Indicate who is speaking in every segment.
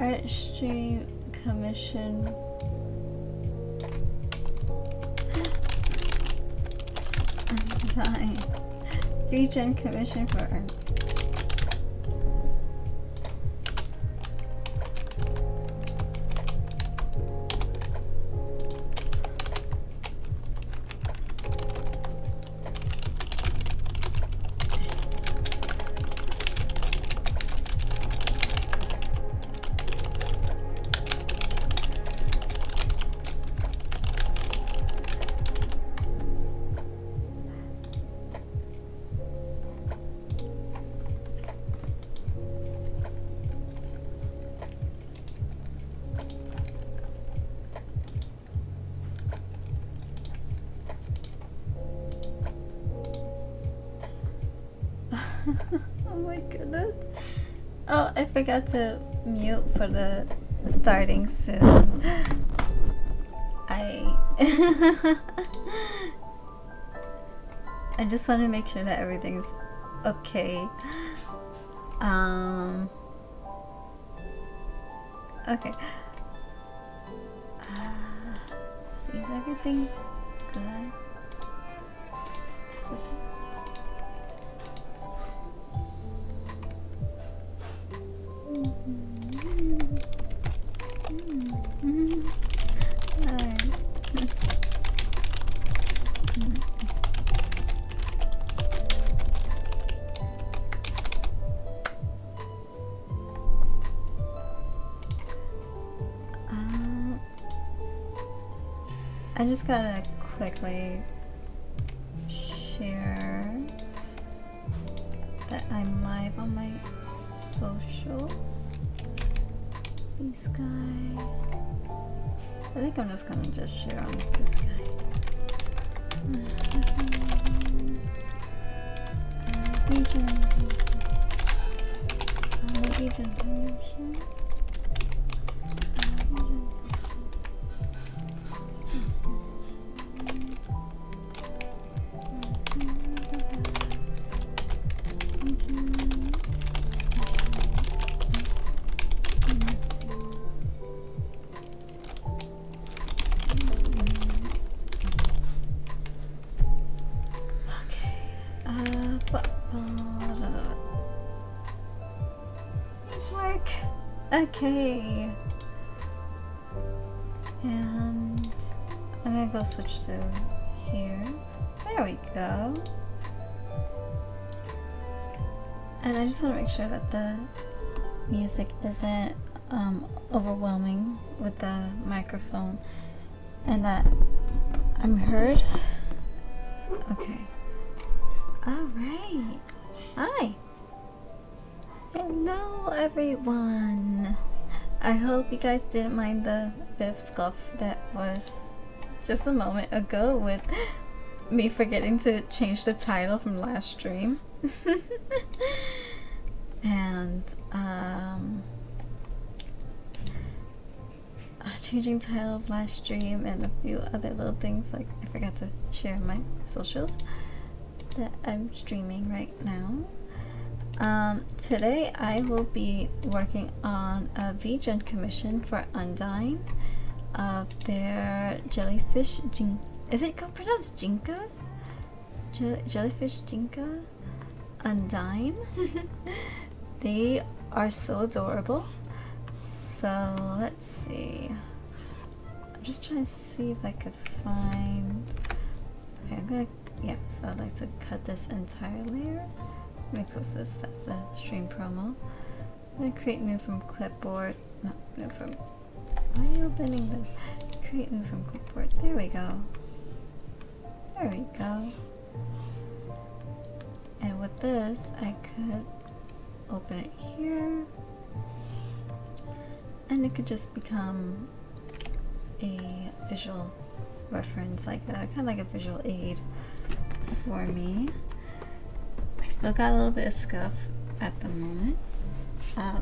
Speaker 1: Art stream commission. Undine. VGen commission for art. Oh my goodness. Oh, I forgot to mute for the starting soon. I just want to make sure that everything's okay. Okay. See, is everything good? I just gotta quickly share that I'm live on my socials. This guy. I think I'm just gonna share on this guy. VGen permission. Okay, and I'm gonna go switch to here. There we go. And I just want to make sure that the music isn't overwhelming with the microphone and that I'm heard. Okay. Alright. Hi. Hello everyone. I hope you guys didn't mind the bit of scuff that was just a moment ago with me forgetting to change the title from last stream. And changing title of last stream and a few other little things, like I forgot to share my socials that I'm streaming right now. Today I will be working on a VGen commission for Undine of their jellyfish is it pronounced gijinka? Jellyfish gijinka? Undine. They are so adorable. So let's see. I'm just trying to see if I could find. Okay, so I'd like to cut this entire layer. Let me close this. That's the stream promo. I'm gonna create new from clipboard. No, new from. Why are you opening this? Create new from clipboard. There we go. There we go. And with this, I could open it here, and it could just become a visual reference, like a kind of like a visual aid for me. I still got a little bit of scuff at the moment.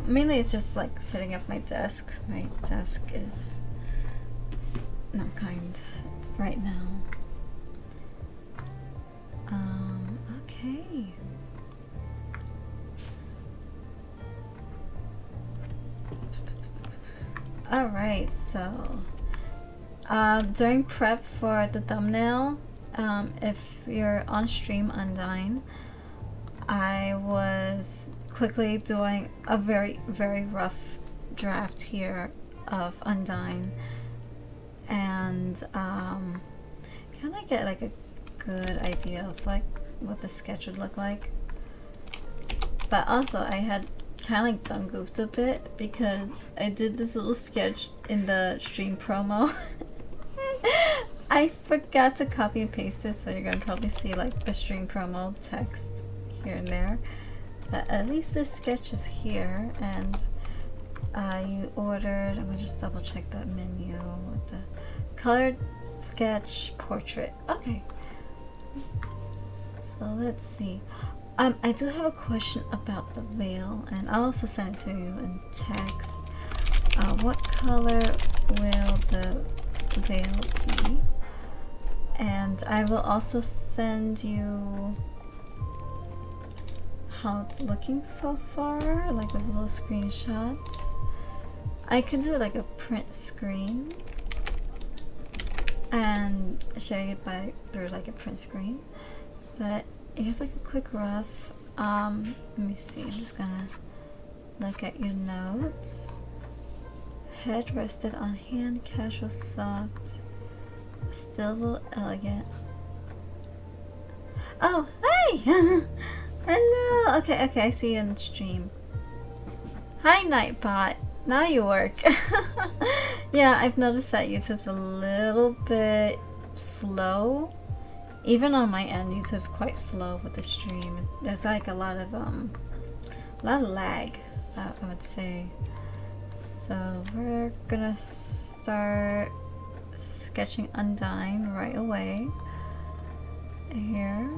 Speaker 1: Mainly it's just like setting up my desk. My desk is not kind right now. Okay. Alright, so during prep for the thumbnail, if you're on stream Undine, I was quickly doing a very rough draft here of Undine, and kind of get like a good idea of like what the sketch would look like. But also I had kind of like done goofed a bit because I did this little sketch in the stream promo. I forgot to copy and paste it, so you're gonna probably see like the stream promo text here and there. But at least this sketch is here, and you ordered, I'm gonna just double check that menu with the colored sketch portrait. Okay, so let's see. I do have a question about the veil, and I'll also send it to you in text. What color will the veil be? And I will also send you how it's looking so far, like with little screenshots. I can do like a print screen and share it through like a print screen, but here's like a quick rough. Let me see, I'm just gonna look at your notes. Head rested on hand, casual, soft, still a little elegant. Oh, hi! Hello! Okay, I see you in stream. Hi, Nightbot. Now you work. Yeah, I've noticed that YouTube's a little bit slow. Even on my end, YouTube's quite slow with the stream. There's like a lot of lag, I would say. So we're gonna start sketching Undine right away here,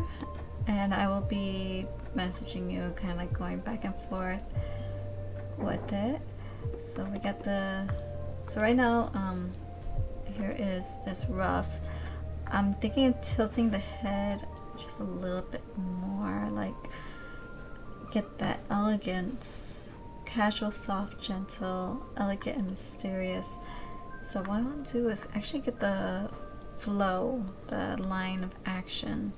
Speaker 1: and I will be messaging you, kind of like going back and forth with it. So we got so right now here is this rough. I'm thinking of tilting the head just a little bit more, like get that elegance, casual, soft, gentle, elegant, and mysterious. So what I want to do is actually get the flow, the line of action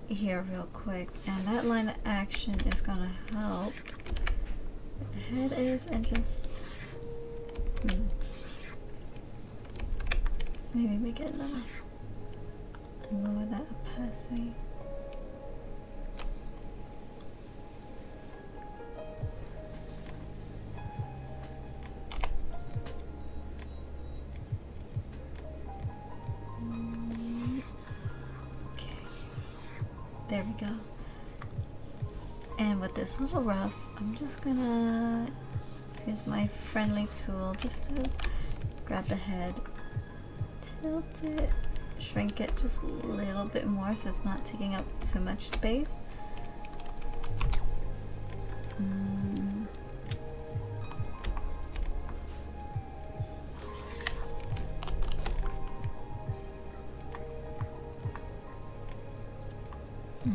Speaker 1: here real quick, and that line of action is gonna help where the head is, and just maybe make it a little lower that opacity. Okay, there we go. And with this little rough, I'm just gonna use my friendly tool just to grab the head, tilt it, shrink it just a little bit more so it's not taking up too much space.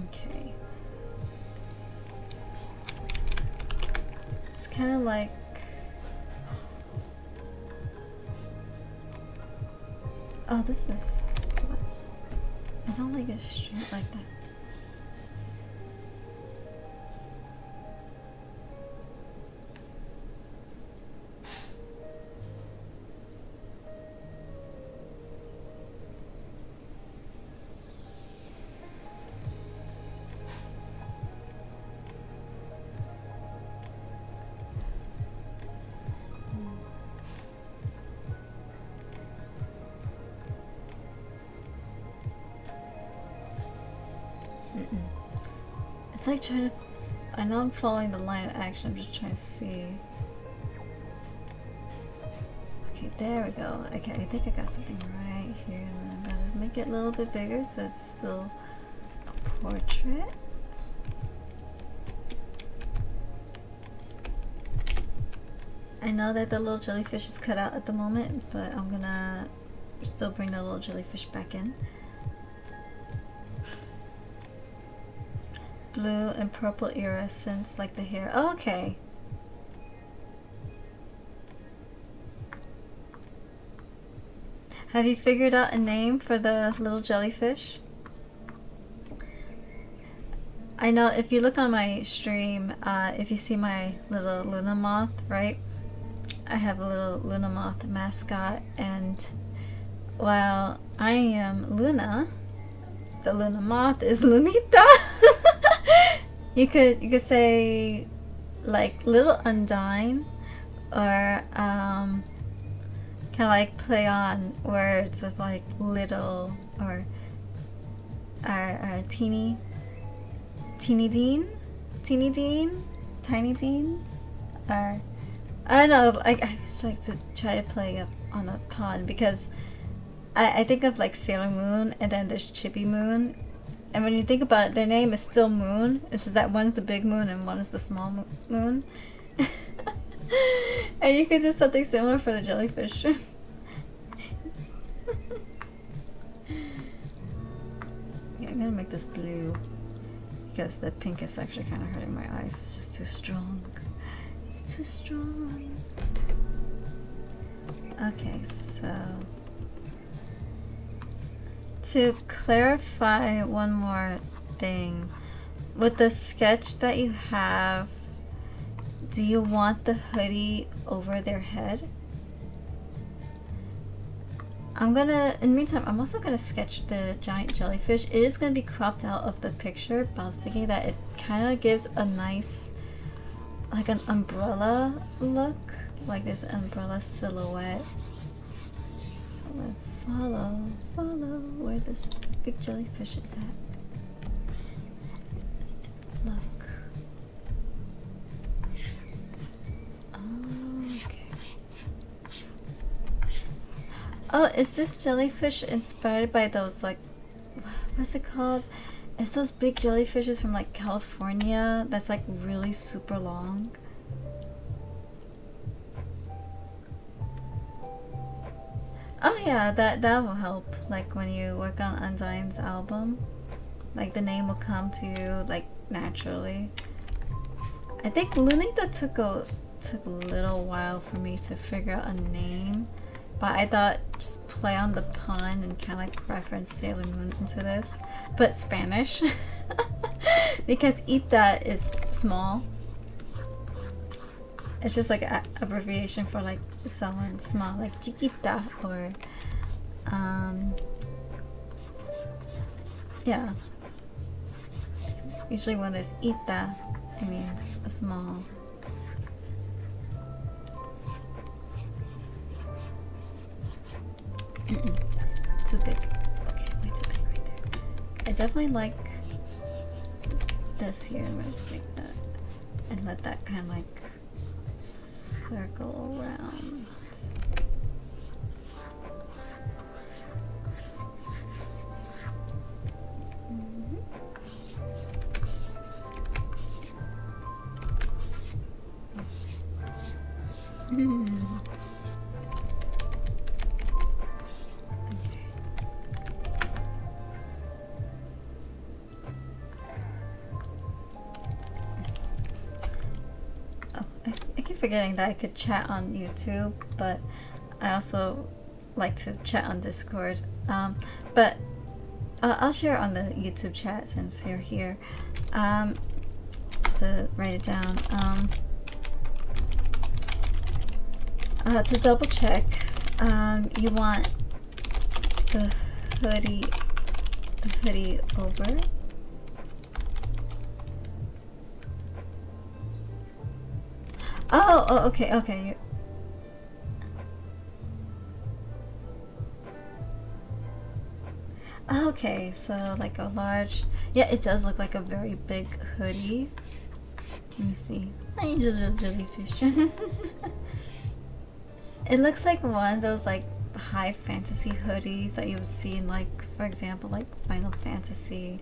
Speaker 1: Okay. It's kind of like this is what? I don't like it straight like that. It's like trying to, I know I'm following the line of action, I'm just trying to see. Okay, there we go. Okay, I think I got something right here. And I'm gonna just make it a little bit bigger so it's still a portrait. I know that the little jellyfish is cut out at the moment, but I'm gonna still bring the little jellyfish back in. Blue and purple iridescence like the hair. Oh, okay. Have you figured out a name for the little jellyfish? I know if you look on my stream, if you see my little Luna moth, right? I have a little Luna moth mascot, and while I am Luna, the Luna moth is Lunita. You could say like little Undine, or kind of like play on words of like little or teeny Dean, Tiny Dean, or I don't know. I just like to try to play up on a pun, because I think of like Sailor Moon, and then there's Chibi Moon, and when you think about it, their name is still Moon. It's just that one's the big moon and one is the small moon. And you could do something similar for the jellyfish. Yeah, I'm gonna make this blue because the pink is actually kind of hurting my eyes. It's just too strong. It's too strong. Okay, so to clarify one more thing, with the sketch that you have, do you want the hoodie over their head? In the meantime, I'm also gonna sketch the giant jellyfish. It is gonna be cropped out of the picture, but I was thinking that it kind of gives a nice, like an umbrella look. Like there's an umbrella silhouette. So I'm gonna follow where this big jellyfish is at. Let's take a look. Oh, is this jellyfish inspired by those, like, what's it called? It's those big jellyfishes from like California that's like really super long. Oh yeah, that will help. Like when you work on Undine's album, like the name will come to you like naturally. I think Lunita took a little while for me to figure out a name. But I thought just play on the pun and kind of like reference Sailor Moon into this, but Spanish, because Ita is small. It's just like an abbreviation for like someone small, like chiquita, or yeah. So usually when there's Ita, it means a small. Too big. Okay, way too big right there. I definitely like this here. I'm gonna just make that and let that kind of like circle around. Forgetting that I could chat on YouTube, but I also like to chat on Discord. But I'll share on the YouTube chat since you're here. Just to write it down. To double check, you want the hoodie over. Oh, okay. Okay, so like a large, yeah, it does look like a very big hoodie. Let me see. Hi, little jellyfish. It looks like one of those like high fantasy hoodies that you would see in, like, for example, like Final Fantasy,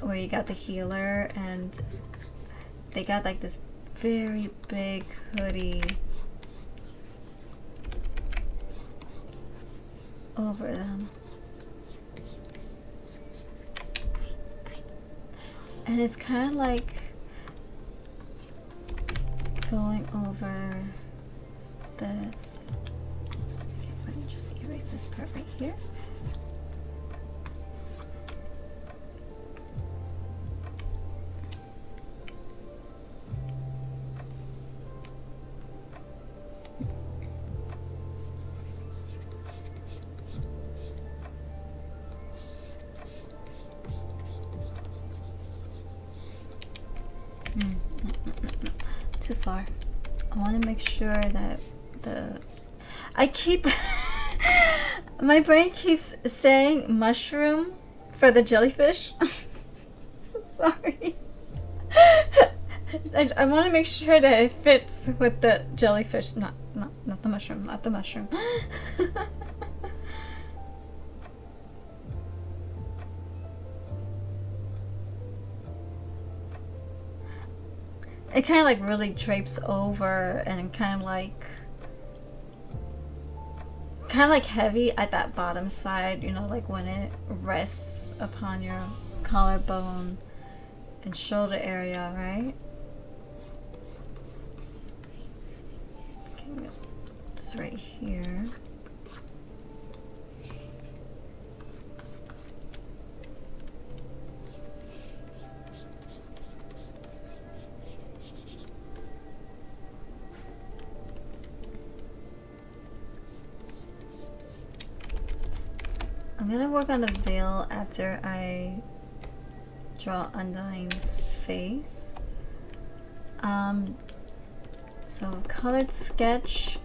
Speaker 1: where you got the healer and they got like this very big hoodie over them, and it's kind of like going over this. Okay, let me just erase this part right here. Too far. I want to make sure that I keep my brain keeps saying mushroom for the jellyfish. So sorry. I want to make sure that it fits with the jellyfish. Not the mushroom. Not the mushroom. It kind of like really drapes over and kind of like heavy at that bottom side, you know, like when it rests upon your collarbone and shoulder area, right? Okay, it's right here. I'm gonna work on the veil after I draw Undine's face. So colored sketch.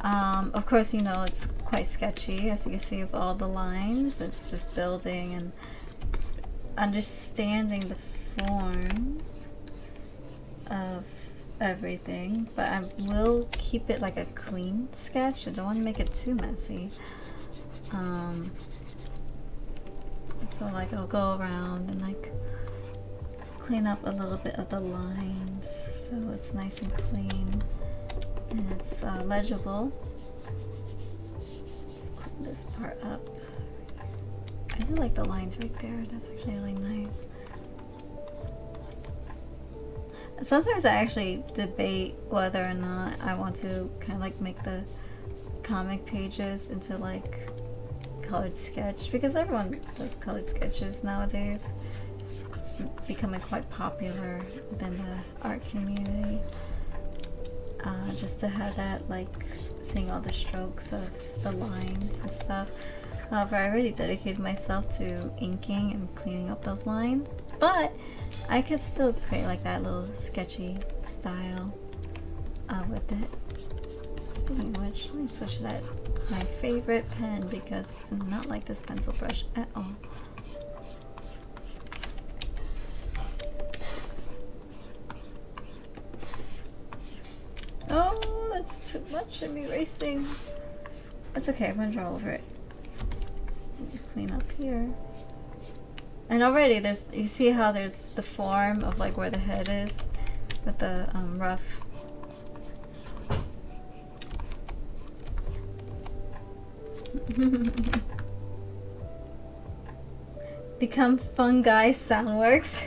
Speaker 1: Of course, you know, it's quite sketchy, as you can see with all the lines. It's just building and understanding the form of everything, but I will keep it like a clean sketch. I don't want to make it too messy. So like it'll go around and like clean up a little bit of the lines so it's nice and clean and it's legible. Just clean this part up. I do like the lines right there. That's actually really nice. Sometimes I actually debate whether or not I want to kind of like make the comic pages into like colored sketch, because everyone does colored sketches nowadays. It's becoming quite popular within the art community. Just to have that, like, seeing all the strokes of the lines and stuff. However, I already dedicated myself to inking and cleaning up those lines, but I could still create like that little sketchy style with it. Speaking of which, let me switch that my favorite pen because I do not like this pencil brush at all. Oh, that's too much of me erasing. It's okay, I'm gonna draw over it. Clean up here. And already there's, you see how there's the form of like where the head is with the rough. Become fungi soundworks.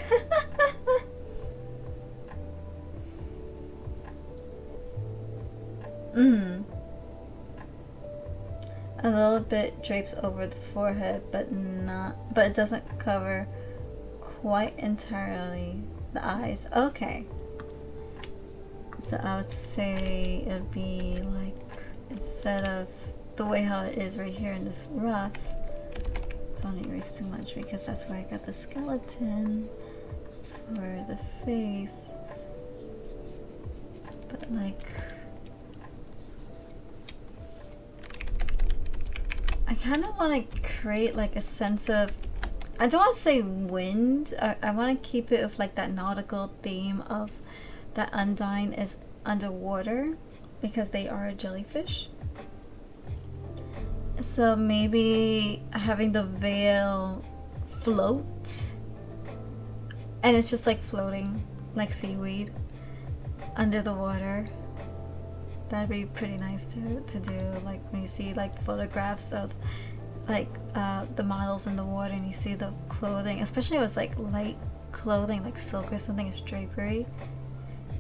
Speaker 1: A little bit drapes over the forehead, but it doesn't cover quite entirely the eyes. Okay. So I would say it would be like, instead of the way how it is right here in this rough, don't erase too much because that's where I got the skeleton for the face. But like, I kind of want to create like a sense of, I don't want to say wind, I want to keep it with like that nautical theme of that Undine is underwater because they are a jellyfish. So maybe having the veil float, and it's just like floating like seaweed under the water. That'd be pretty nice to do, like when you see like photographs of like the models in the water and you see the clothing, especially if it's like light clothing like silk or something, it's drapery.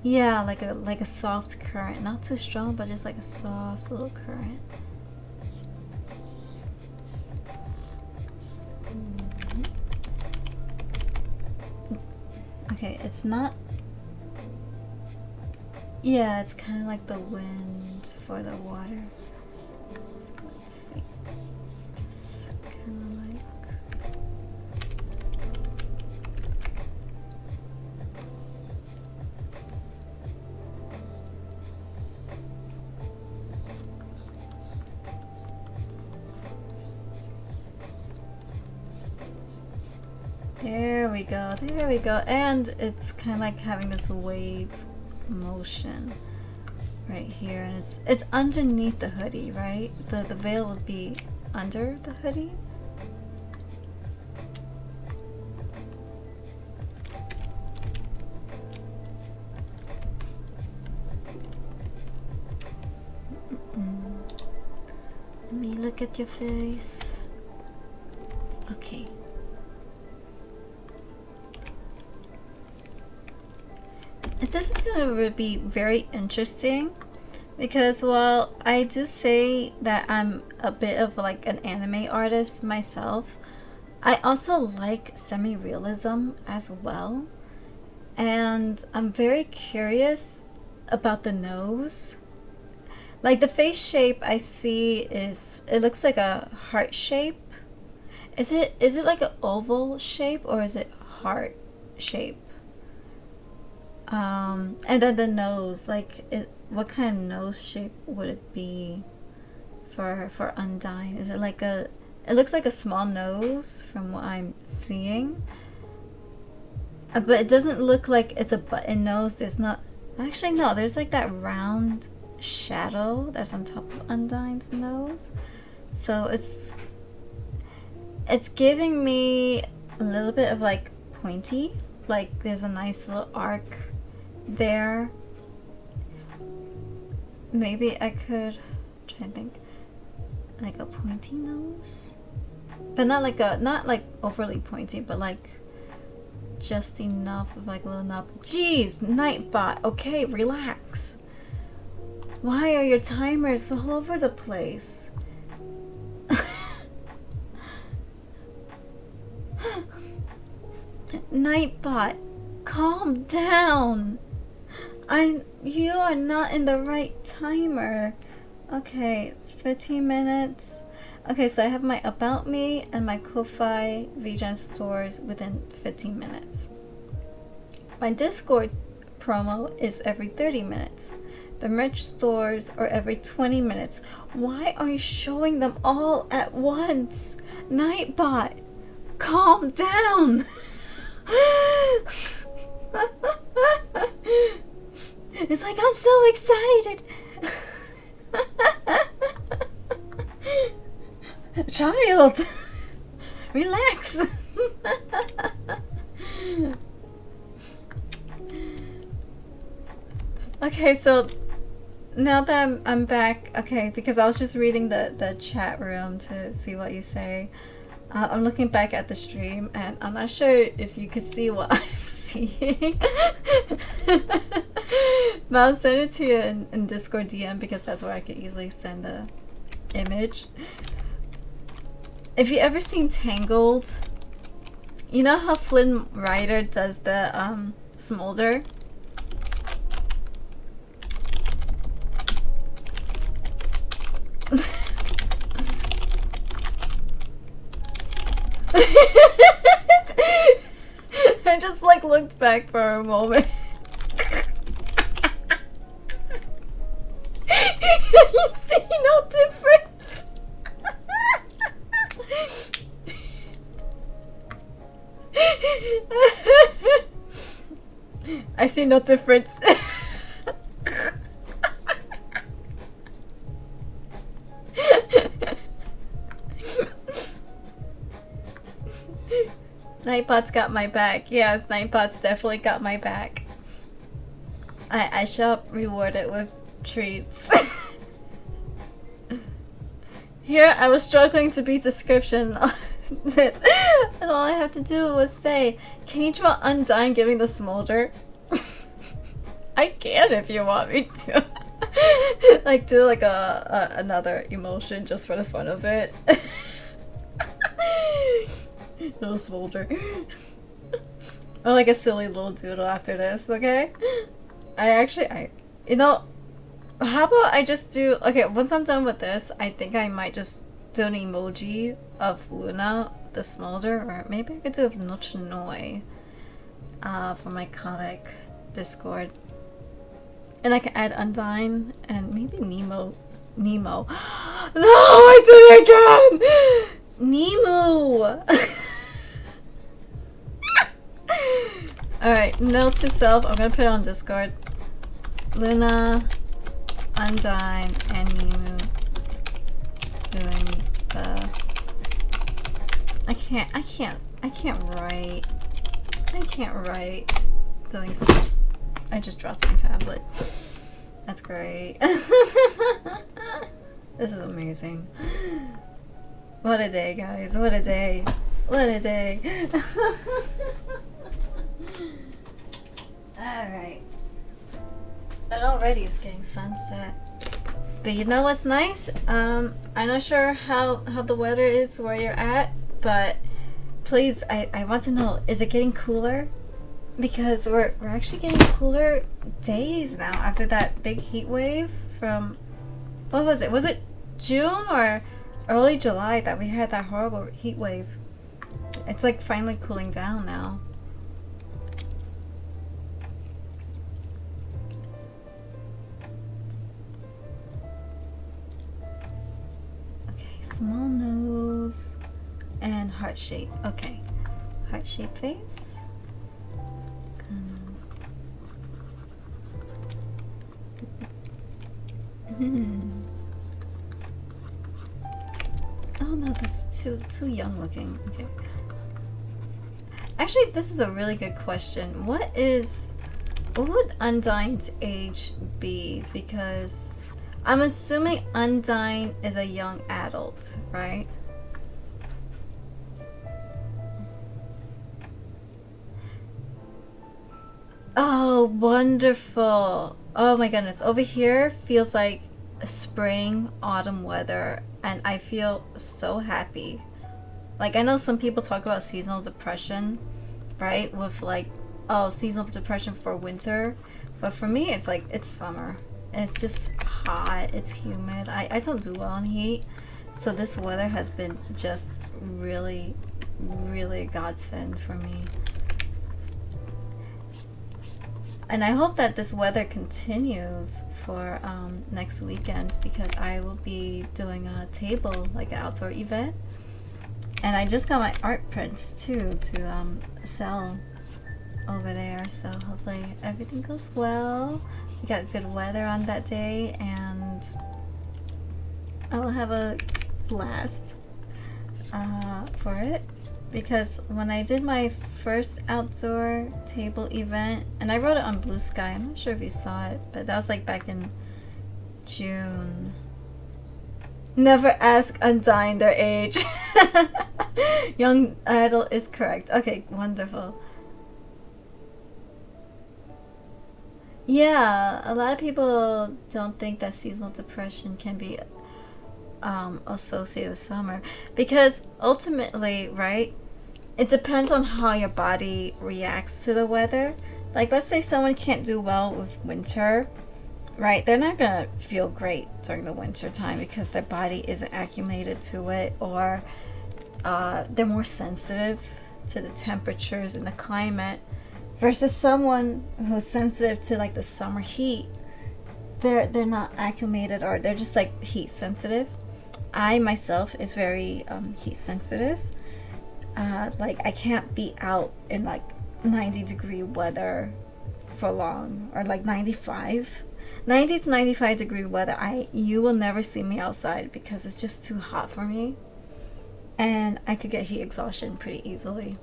Speaker 1: Yeah, like a soft current, not too strong, but just like a soft little current. Okay, it's not. Yeah, it's kind of like the wind for the water. So let's see. Just kind of like. There we go, there we go. And it's kind of like having this wave motion right here, and it's underneath the hoodie, right? The veil would be under the hoodie. Let me look at your face. Okay. This is going to be very interesting because while I do say that I'm a bit of like an anime artist myself, I also like semi-realism as well. And I'm very curious about the nose. Like the face shape I see it looks like a heart shape. Is it like an oval shape or is it heart shape? And then the nose, like what kind of nose shape would it be for Undine? Is it like it looks like a small nose from what I'm seeing. But it doesn't look like it's a button nose. There's not, actually no, there's like that round shadow that's on top of Undine's nose. So it's giving me a little bit of like pointy, like there's a nice little arc there. Maybe I could try and think like a pointy nose, but not like overly pointy, but like just enough of like a little knob. Jeez, Nightbot, okay, relax. Why are your timers all over the place? Nightbot, calm down. You are not in the right timer. Okay, 15 minutes. Okay, so I have my About Me and my Ko-Fi VGen stores within 15 minutes. My Discord promo is every 30 minutes. The merch stores are every 20 minutes. Why are you showing them all at once? Nightbot, calm down. It's like I'm so excited. Child, relax. Okay, so now that I'm back, okay, because I was just reading the chat room to see what you say. I'm looking back at the stream and I'm not sure if you could see what I'm seeing. But I'll send it to you in Discord DM because that's where I could easily send the image. If you ever seen Tangled, you know how Flynn Rider does the smolder? I just like looked back for a moment. You see no difference. I see no difference. Nightbot's got my back. Yes, Nightbot's definitely got my back. I shall reward it with treats. Here, I was struggling to beat description on it, and all I have to do was say, can you draw Undine giving the smolder? I can if you want me to. Like, do like another emotion just for the fun of it. No smolder. Or like a silly little doodle after this, okay? You know, how about I just do, okay, once I'm done with this, I think I might just do an emoji of Luna, the smolder, or maybe I could do of Nochnoi for my comic Discord. And I can add Undine and maybe Nemo. No, I did it again! Nemo! Alright, note to self, I'm gonna put it on Discord. Luna, Undine, and Nemo doing the... I can't write. I can't write doing stuff. I just dropped my tablet. That's great. This is amazing. What a day, guys. What a day. What a day. Alright. And already it's getting sunset. But you know what's nice? I'm not sure how the weather is where you're at, but please, I want to know, is it getting cooler? Because we're actually getting cooler days now after that big heat wave from, what was it? Was it June or early July that we had that horrible heat wave? It's like finally cooling down now. Okay, small nose and heart shape. Okay, heart shape face. Oh no, that's too young looking. Okay. Actually, this is a really good question. What would Undine's age be? Because I'm assuming Undine is a young adult, right? Oh, wonderful. Oh my goodness. Over here feels like spring, autumn weather, and I feel so happy. Like, I know some people talk about seasonal depression, right? With like, oh, seasonal depression for winter. But for me, it's like, it's summer. It's just hot. It's humid. I don't do well in heat. So this weather has been just really, really a godsend for me. And I hope that this weather continues for next weekend, because I will be doing a table, like an outdoor event. And I just got my art prints too to sell over there. So hopefully everything goes well. We got good weather on that day, and I will have a blast for it. Because when I did my first outdoor table event, and I wrote it on Blue Sky, I'm not sure if you saw it, but that was like back in June. Never ask Undine their age. Young adult is correct. Okay, wonderful. Yeah, a lot of people don't think that seasonal depression can be associated with summer, because ultimately, right, it depends on how your body reacts to the weather. Like, let's say someone can't do well with winter, right? They're not gonna feel great during the winter time because their body isn't acclimated to it, or they're more sensitive to the temperatures and the climate, versus someone who's sensitive to like the summer heat. They're not acclimated, or they're just like heat sensitive. I myself is very heat sensitive. Like, I can't be out in like 90-degree weather for long, or like 90 to 95 degree weather. You will never see me outside because it's just too hot for me, and I could get heat exhaustion pretty easily.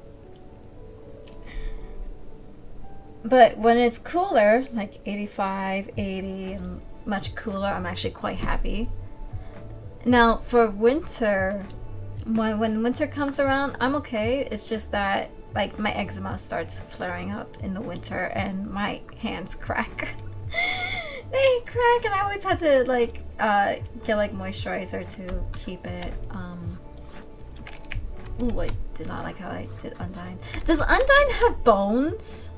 Speaker 1: But when it's cooler, like 85, 80, and much cooler, I'm actually quite happy. Now, for winter, when winter comes around, I'm okay. It's just that, like, my eczema starts flaring up in the winter, and my hands crack. They crack, and I always had to, like, get, like, moisturizer to keep it, ooh, wait, did not like how I did Undine. Does Undine have bones?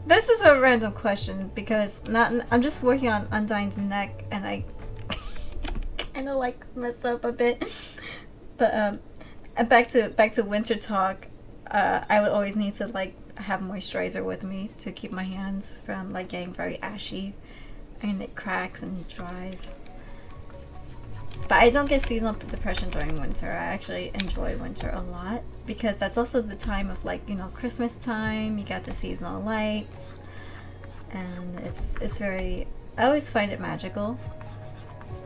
Speaker 1: This is a random question because I'm just working on Undine's neck and I kind of like messed up a bit. But back to winter talk. I would always need to like have moisturizer with me to keep my hands from like getting very ashy, and it cracks and dries. But I don't get seasonal depression during winter. I actually enjoy winter a lot because that's also the time of like, you know, Christmas time. You got the seasonal lights, and it's very. I always find it magical.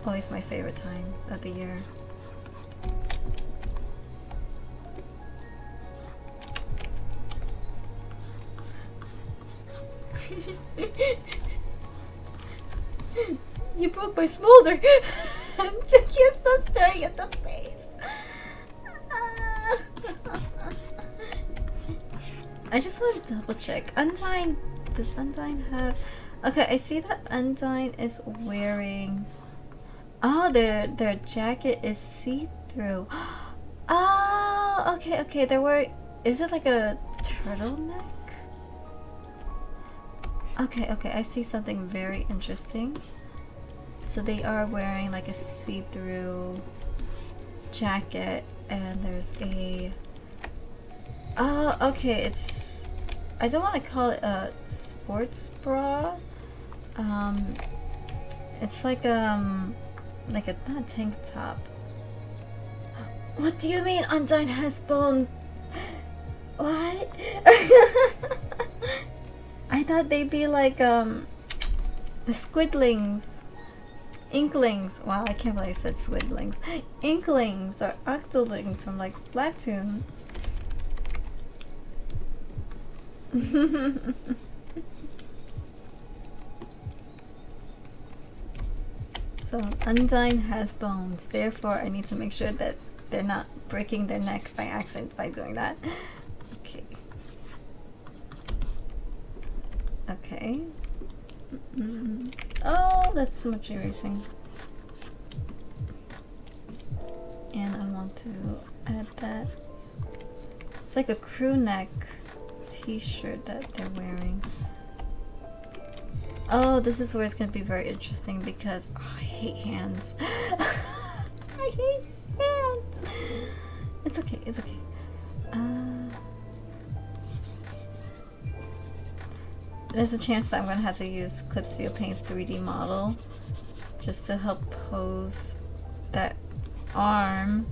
Speaker 1: Always my favorite time of the year. You broke my smolder. I can't stop staring at the face. I just want to double check. Undine, does Undine have? Okay, I see that Undine is wearing. Oh, their jacket is see-through. Oh, okay. They were. Is it like a turtleneck? Okay, I see something very interesting. So they are wearing like a see-through jacket, and there's a. Oh, okay. It's. I don't want to call it a sports bra. It's like a not tank top. What do you mean Undine has bones? What? I thought they'd be like the squidlings. Inklings. Wow, I can't believe I said squidlings. Inklings or octolings from like Splatoon. So Undine has bones, therefore I need to make sure that they're not breaking their neck by accident by doing that. Okay. Oh, that's so much erasing. And I want to add that. It's like a crew neck t-shirt that they're wearing. Oh, this is where it's going to be very interesting because I hate hands. I hate hands. It's okay. There's a chance that I'm going to have to use Clip Studio Paint's 3D model just to help pose that arm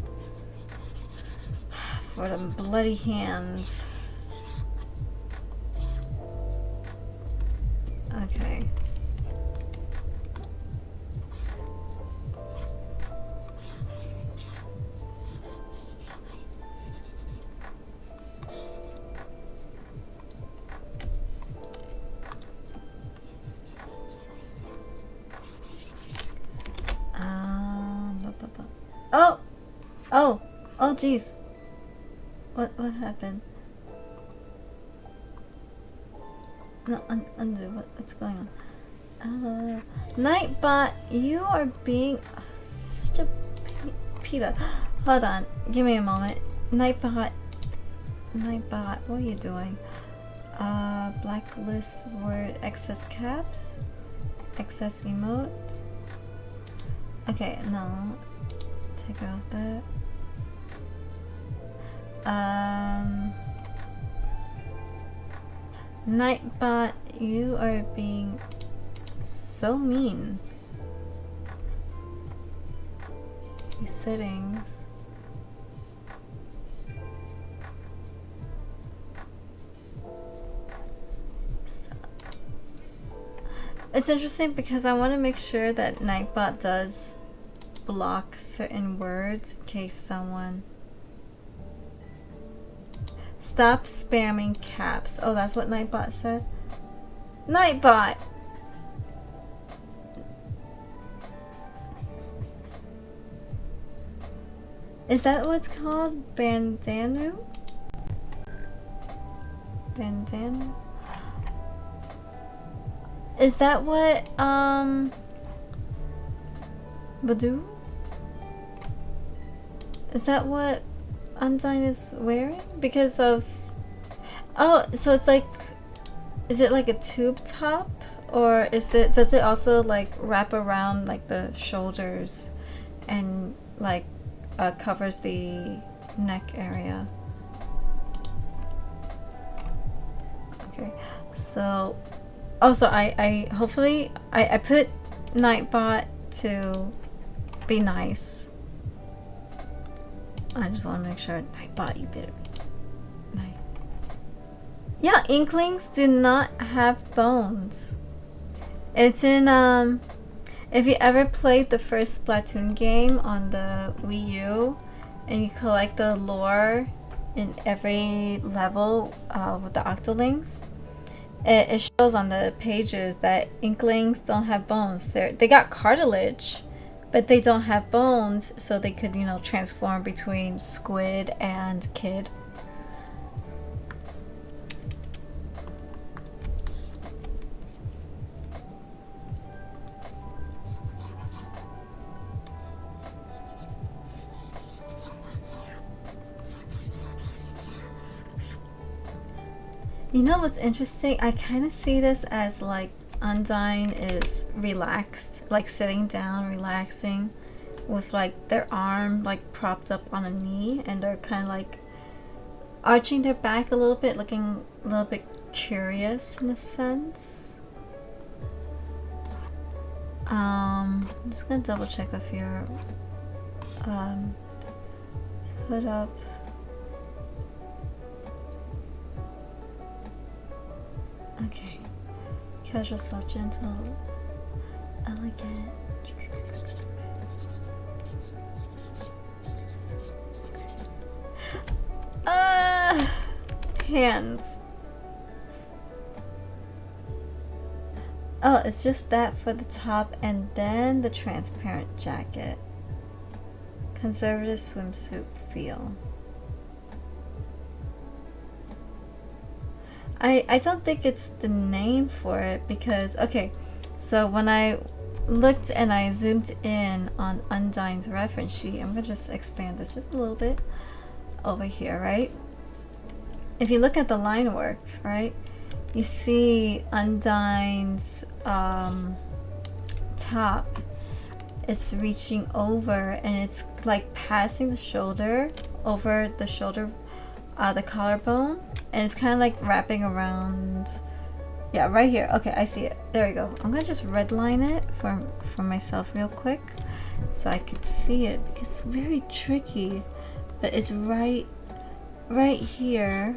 Speaker 1: for the bloody hands. Okay. Oh, jeez. What happened? No, undo. What's going on? Nightbot, you are being such a PETA. Hold on, give me a moment. Nightbot, what are you doing? Blacklist word excess caps, excess emote. Okay, no, take out that. Nightbot, you are being so mean. These settings. Stop. It's interesting because I want to make sure that Nightbot does block certain words in case someone. Stop spamming caps. Oh, that's what Nightbot said? Nightbot! Is that what it's called? Bandanu? Bandanu? Is that what, Badoo? Is that what Undine is wearing? Because of... Oh, so it's like... Is it like a tube top? Or is it... Does it also like wrap around like the shoulders and like covers the neck area? Okay, so... Oh, so I hopefully... I put Nightbot to be nice. I just want to make sure Nightbot, you better be nice. Yeah, Inklings do not have bones. It's in, if you ever played the first Splatoon game on the Wii U, and you collect the lore in every level with the Octolings, it shows on the pages that Inklings don't have bones. They got cartilage, but they don't have bones, so they could, you know, transform between squid and kid. You know what's interesting? I kind of see this as like Undine is relaxed, like sitting down, relaxing, with like their arm like propped up on a knee, and they're kind of like arching their back a little bit, looking a little bit curious in a sense. I'm just gonna double check if your hood up. Okay. Casual, soft, gentle, elegant. Hands. Oh, it's just that for the top and then the transparent jacket. Conservative swimsuit feel. I don't think it's the name for it because, okay, so when I looked and I zoomed in on Undine's reference sheet, I'm gonna just expand this just a little bit over here, right? If you look at the line work, right, you see Undine's top, it's reaching over and it's like passing the shoulder, over the shoulder, the collarbone, and it's kind of like wrapping around, yeah, right here. Okay, I see it. There we go. I'm gonna just redline it for myself real quick so I could see it because it's very tricky, but it's right here.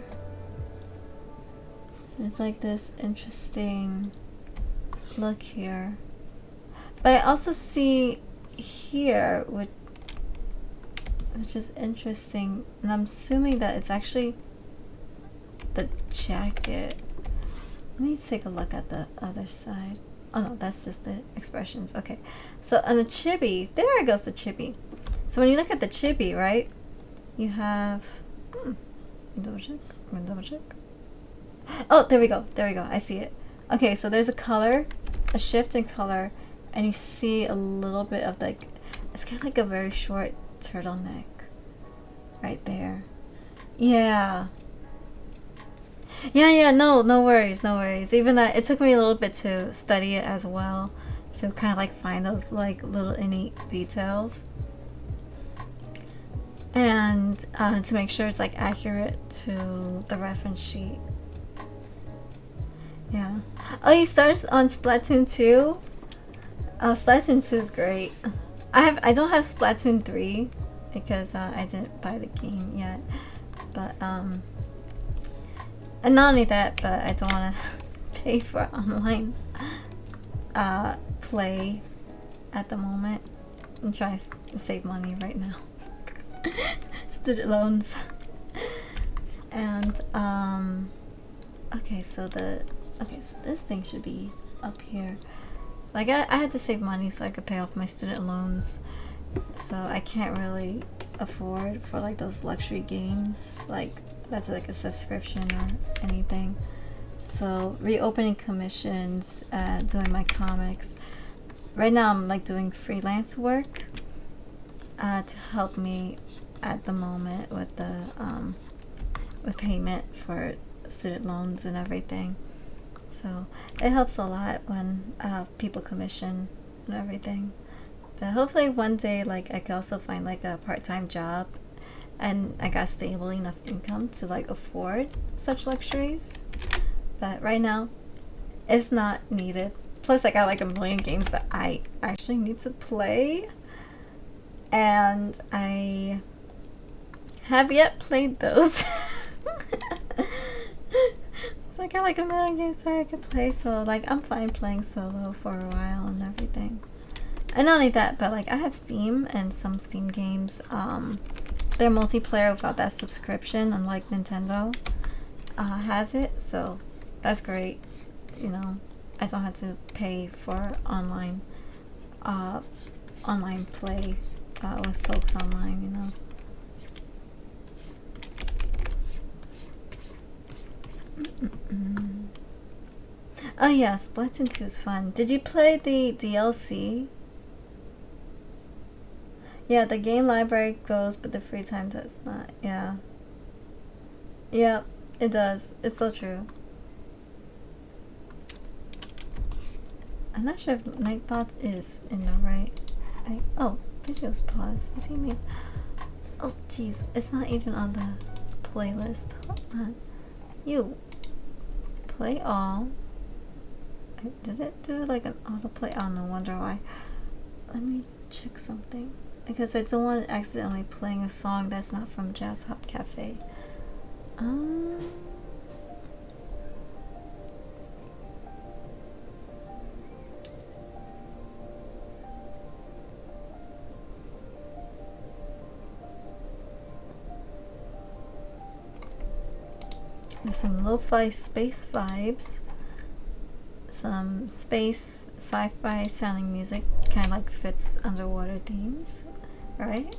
Speaker 1: There's like this interesting look here, but I also see here which is interesting, and I'm assuming that it's actually the jacket. Let me take a look at the other side. Oh no, that's just the expressions. Okay, so on the chibi, there goes the chibi. So when you look at the chibi, right, you have double check. Oh, there we go, I see it. Okay, so there's a shift in color, and you see a little bit of like, it's kind of like a very short turtleneck right there. Yeah, no worries. Even it took me a little bit to study it as well, to kind of like find those like little innate details, and to make sure it's like accurate to the reference sheet. Yeah. Oh, you start on Splatoon 2? Splatoon 2 is great. I don't have Splatoon 3 because I didn't buy the game yet, but and not only that, but I don't want to pay for online play at the moment. I'm trying to save money right now. Student loans. And okay, so this thing should be up here. So I had to save money so I could pay off my student loans. So I can't really afford for like those luxury games, like that's like a subscription or anything. So reopening commissions, doing my comics. Right now I'm like doing freelance work to help me at the moment with the with payment for student loans and everything. So it helps a lot when people commission and everything. But hopefully one day, like, I can also find like a part-time job and I got stable enough income to like afford such luxuries. But right now it's not needed. Plus I got like a million games that I actually need to play, and I have yet played those. So I got like a million games that I could play, so like I'm fine playing solo for a while and everything. And not only that, but like I have Steam, and some Steam games, they're multiplayer without that subscription, unlike Nintendo has it, so that's great. You know, I don't have to pay for online play with folks online, you know. Oh yeah, Splatoon 2 is fun. Did you play the DLC? Yeah, the game library goes, but the free time does not. Yeah. Yep, it does. It's so true. I'm not sure if Nightbot is in the right thing. Oh, videos pause. What do you mean? Oh, jeez. It's not even on the playlist. Hold on. You. Play all. Did it do like an autoplay? Oh, no wonder why. Let me check something. Because I don't want it accidentally playing a song that's not from Jazz Hop Cafe. There's some lo-fi space vibes, some space sci-fi sounding music, kind of like fits underwater themes, right?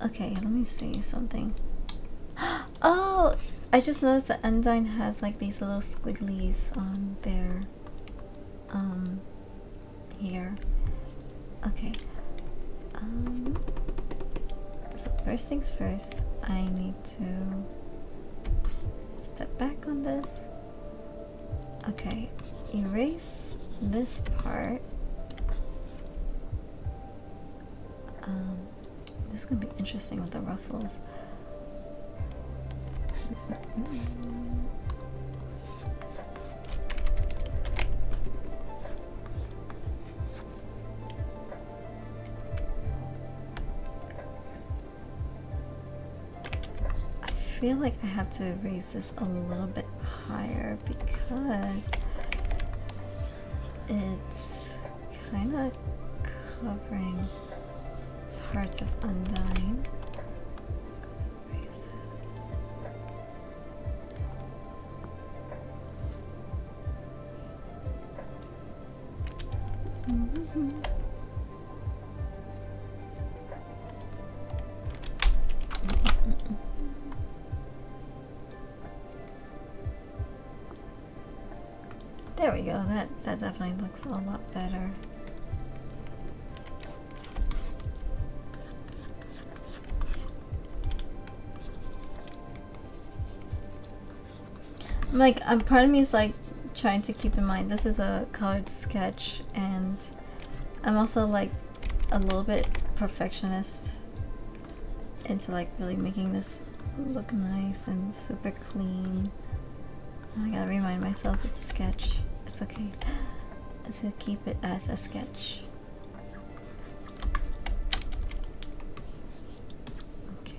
Speaker 1: Okay, let me see something. Oh, I just noticed that Undine has like these little squigglies on their here. Okay. So first things first, I need to step back on this. Okay, erase this part. This is gonna be interesting with the ruffles. I feel like I have to raise this a little bit higher because it's kind of covering parts of Undine. Just gonna raise this. There we go. That definitely looks a lot better. Part of me is like trying to keep in mind this is a colored sketch, and I'm also like a little bit perfectionist into like really making this look nice and super clean. I gotta remind myself it's a sketch. It's okay to keep it as a sketch. Okay.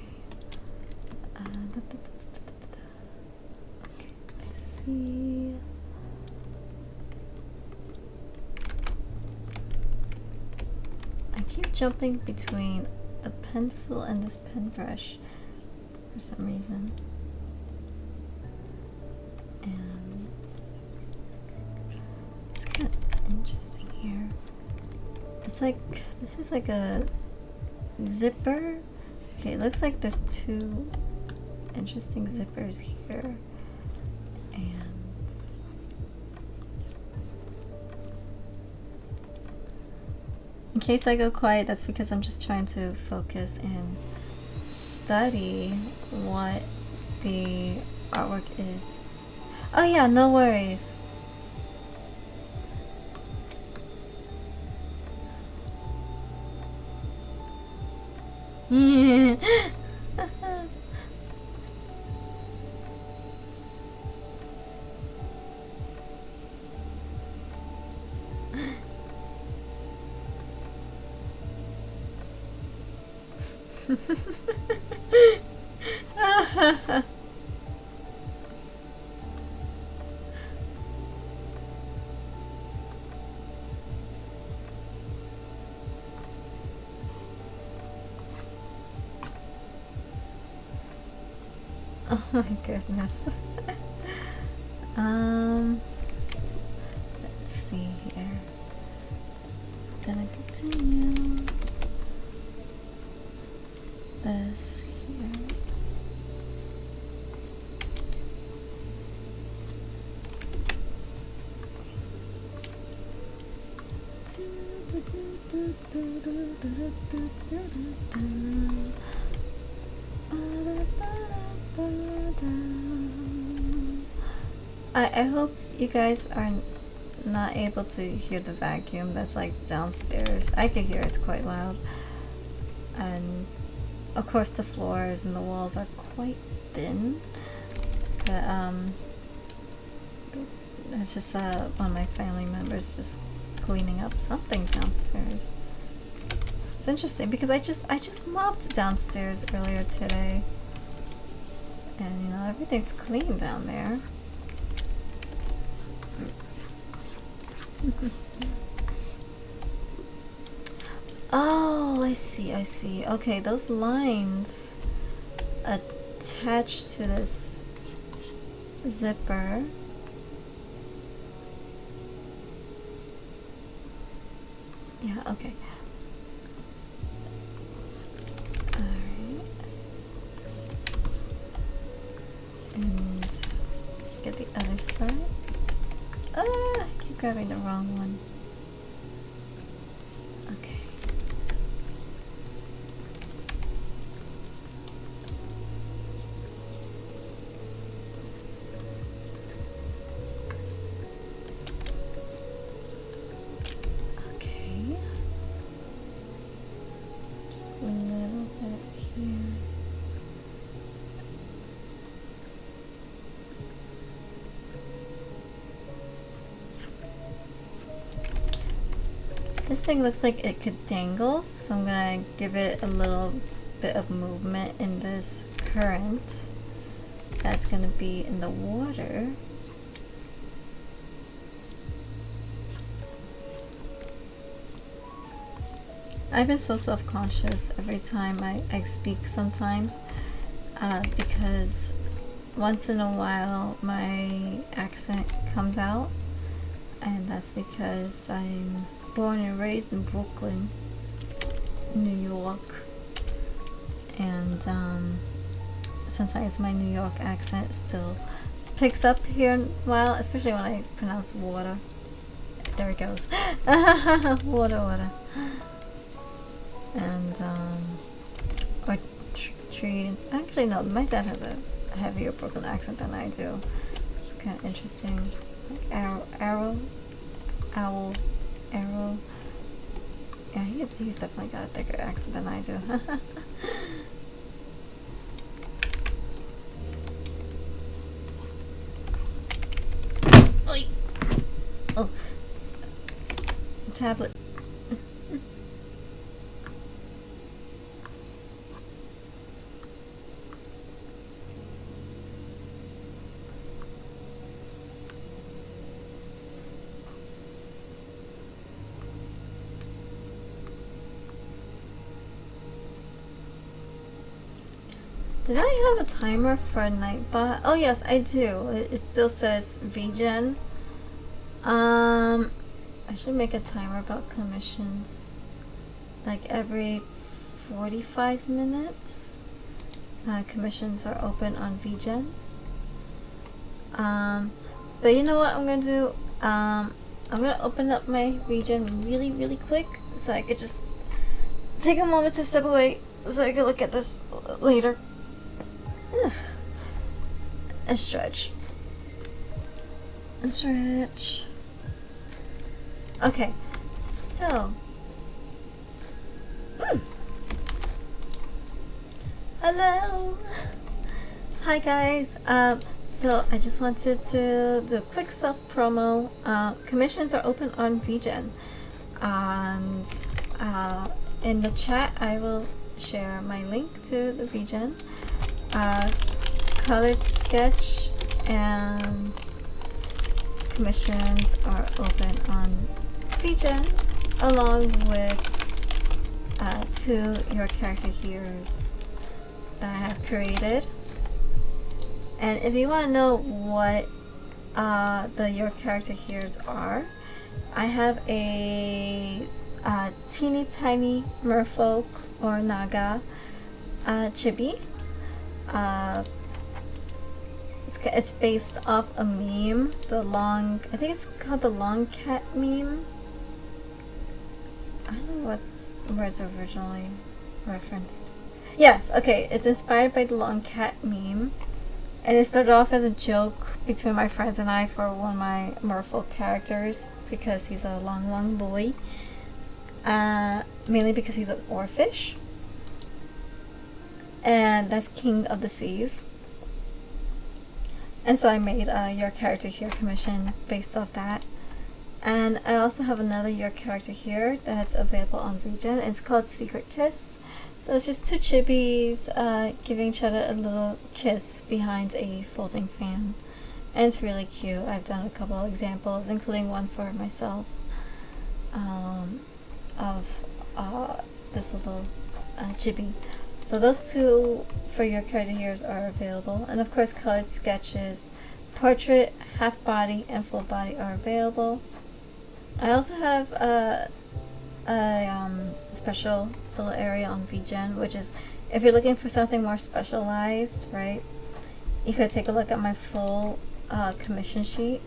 Speaker 1: Okay, I see. I keep jumping between the pencil and this pen brush for some reason. And it's kind of interesting here. It's like, this is like a zipper. Okay, it looks like there's two interesting zippers here. And In case I go quiet, that's because I'm just trying to focus and study what the artwork is. Oh yeah, no worries. Yeah. Oh my goodness. Let's see here. Gonna continue this here. I hope you guys are not able to hear the vacuum that's like downstairs. I can hear it's quite loud. And of course the floors and the walls are quite thin. But it's just one of my family members just cleaning up something downstairs. It's interesting because I just mopped downstairs earlier today. And you know, everything's clean down there. Oh, I see. Okay, those lines attached to this zipper. Yeah, okay. Alright. And get the other side. I keep grabbing the wrong one. Okay. Okay. Just a little bit here. This thing looks like it could dangle, so I'm gonna give it a little bit of movement in this current that's gonna be in the water. I've been so self-conscious every time I speak sometimes because once in a while my accent comes out, and that's because I'm born and raised in Brooklyn, New York, and sometimes my New York accent still picks up here in a while, especially when I pronounce water. There it goes. Water. And or tree. Actually, no, my dad has a heavier Brooklyn accent than I do. It's kind of interesting. Like owl. Yeah, he's definitely got a thicker accent than I do. Oy. Oh, tablet. Did I have a timer for Nightbot? Oh yes, I do. It still says VGen. I should make a timer about commissions. Like every 45 minutes. Commissions are open on VGen. But you know what I'm gonna do? I'm gonna open up my VGen really quick so I could just take a moment to step away so I could look at this later. And stretch. And stretch. Okay, so. Hello! Hi guys! So I just wanted to do a quick self-promo. Commissions are open on VGen. And in the chat I will share my link to the VGen. Colored sketch and commissions are open on VGen, along with 2 Your Character Heroes that I have created. And if you want to know what the Your Character Heroes are, I have a teeny tiny merfolk or naga chibi. It's based off a meme, I think it's called the long cat meme. I don't know where it's originally referenced. Yes, okay, it's inspired by the long cat meme. And it started off as a joke between my friends and I for one of my merfolk characters, because he's a long boy. Mainly because he's an oarfish. And that's King of the Seas. And so I made Your Character Here commission based off that. And I also have another Your Character Here that's available on VGen. It's called Secret Kiss. So it's just 2 chibis giving each other a little kiss behind a folding fan. And it's really cute. I've done a couple of examples, including one for myself, of this little chibi. So those 2 for Your Character Heroes are available. And of course colored sketches, portrait, half body, and full body are available. I also have a special little area on VGen, which is if you're looking for something more specialized, right? You could take a look at my full commission sheet,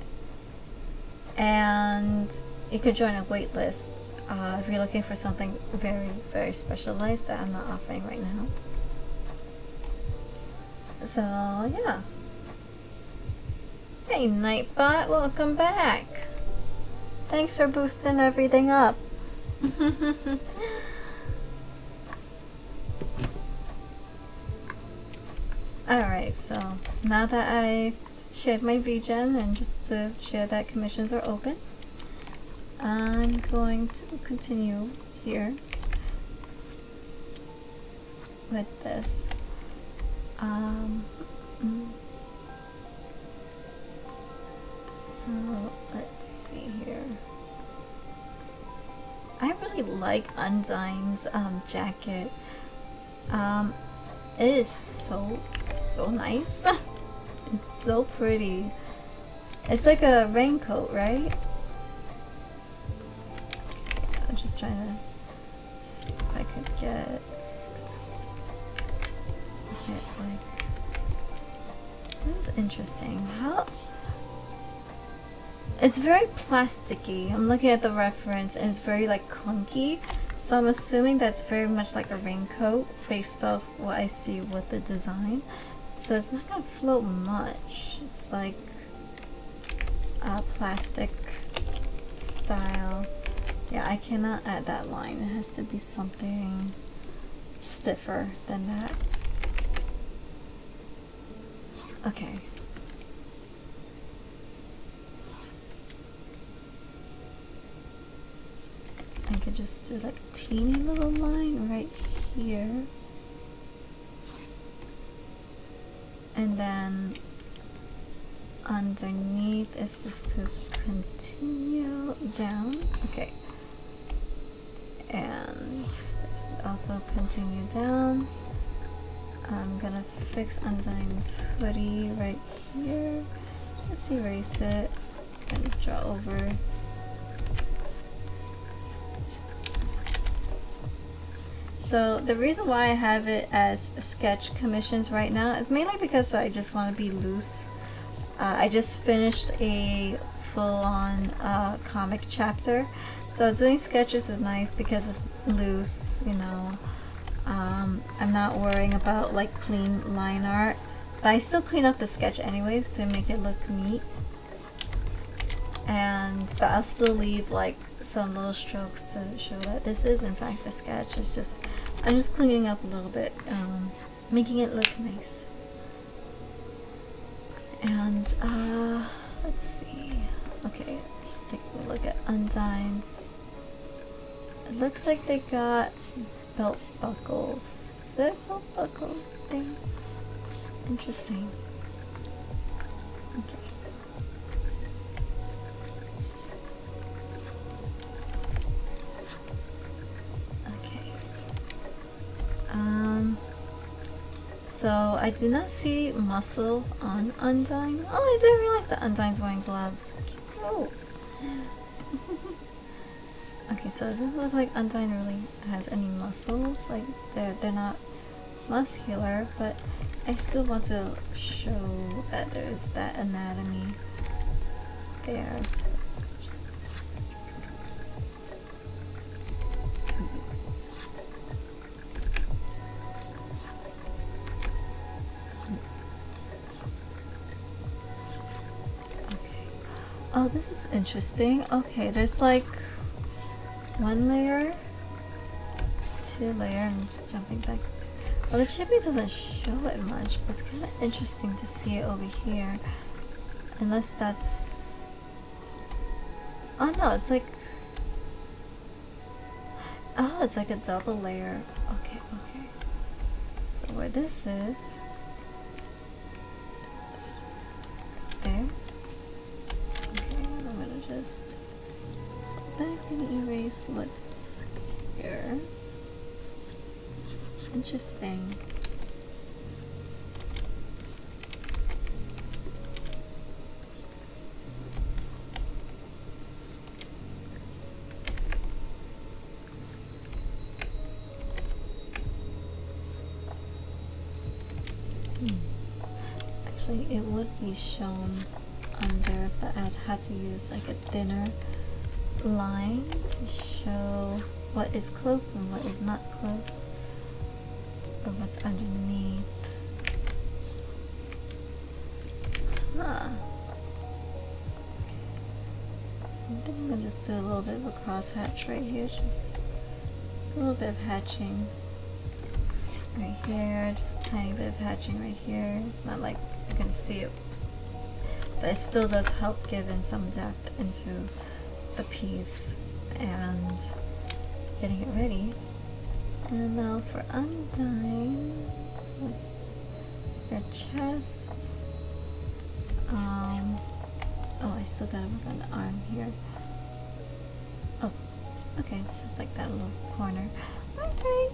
Speaker 1: and you could join a wait list if you're looking for something very, very specialized that I'm not offering right now. So yeah. Hey Nightbot, welcome back. Thanks for boosting everything up. Alright, so now that I've shared my VGen, and just to share that commissions are open, I'm going to continue here with this. So let's see here. I really like Undine's jacket. It is so nice. It's so pretty. It's like a raincoat, right? Okay, I'm just trying to see if I could get like, this is interesting. How it's very plasticky. I'm looking at the reference and it's very like clunky, so I'm assuming that's very much like a raincoat based off what I see with the design. So it's not gonna float much. It's like a plastic style. Yeah, I cannot add that line. It has to be something stiffer than that. Okay. I could just do like a teeny little line right here. And then underneath is just to continue down. Okay. And this also continue down. I'm gonna fix Undine's hoodie right here. Let's erase it and draw over. So the reason why I have it as sketch commissions right now is mainly because I just want to be loose I just finished a full-on comic chapter, so doing sketches is nice because it's loose, you know. I'm not worrying about like clean line art, but I still clean up the sketch anyways to make it look neat. But I'll still leave like some little strokes to show that this is in fact a sketch. It's just, I'm just cleaning up a little bit, making it look nice. And let's see. Okay, just taking a look at Undine's. It looks like they got belt buckles. Is it a belt buckle thing? Interesting. Okay. So I do not see muscles on Undine. Oh, I didn't realize that Undine's wearing gloves. Oh. Okay, so it doesn't look like Undine really has any muscles. Like they're not muscular, but I still want to show that there's that anatomy there. So just oh, this is interesting. Okay, there's like one layer, two layer. I'm just jumping back. Well, the chippy doesn't show it much, but it's kind of interesting to see it over here. Unless that's... Oh no, it's like... Oh, it's like a double layer. Okay, okay. So where this is... There. Just back and erase what's here. Interesting. Actually, it would be shown under, but I'd have to use like a thinner line to show what is close and what is not close, or what's underneath. Huh. I think I'm gonna just do a little bit of a cross hatch right here, just a little bit of hatching right here, just a tiny bit of hatching right here. It's not like you can see it, but it still does help give in some depth into the piece and getting it ready. And now for Undine, with their chest. Oh, I still gotta work on the arm here. Oh, okay, it's just like that little corner. Okay.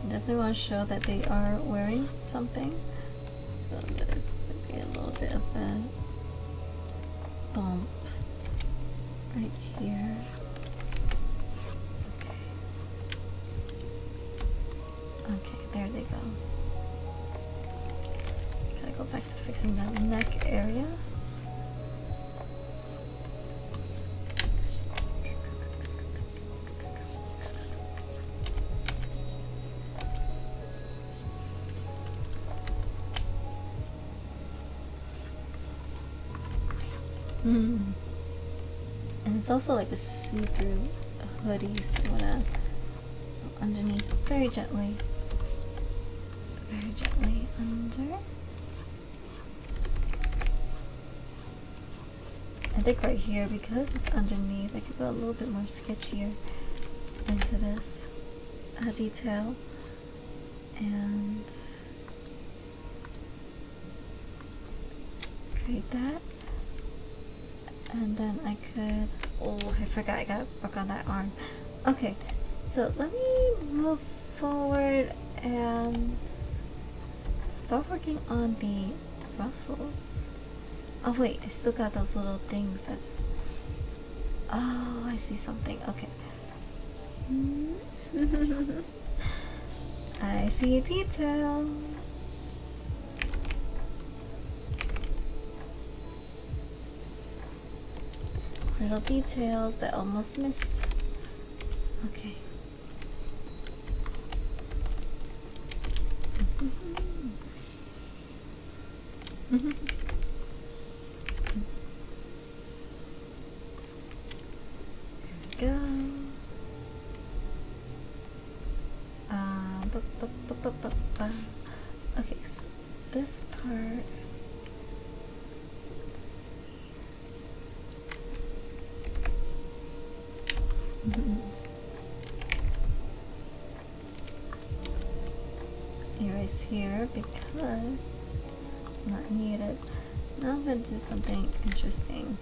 Speaker 1: Definitely want to show that they are wearing something, so there's going to be a little bit of a bump right here. Okay, there they go. Gotta go back to fixing that neck area. And it's also like a see-through hoodie, so I'm gonna go underneath very gently under. I think right here, because it's underneath, I could go a little bit more sketchier into this detail, and create that. And then I could, oh, I forgot I gotta work on that arm. Okay, so let me move forward and start working on the ruffles. Oh wait, I still got those little things. That's, oh, I see something. Okay. I see detail. Little details that almost missed. Okay. There we go. Okay, so this part. Let's see. Erase here because it's not needed. Now I'm going to do something interesting.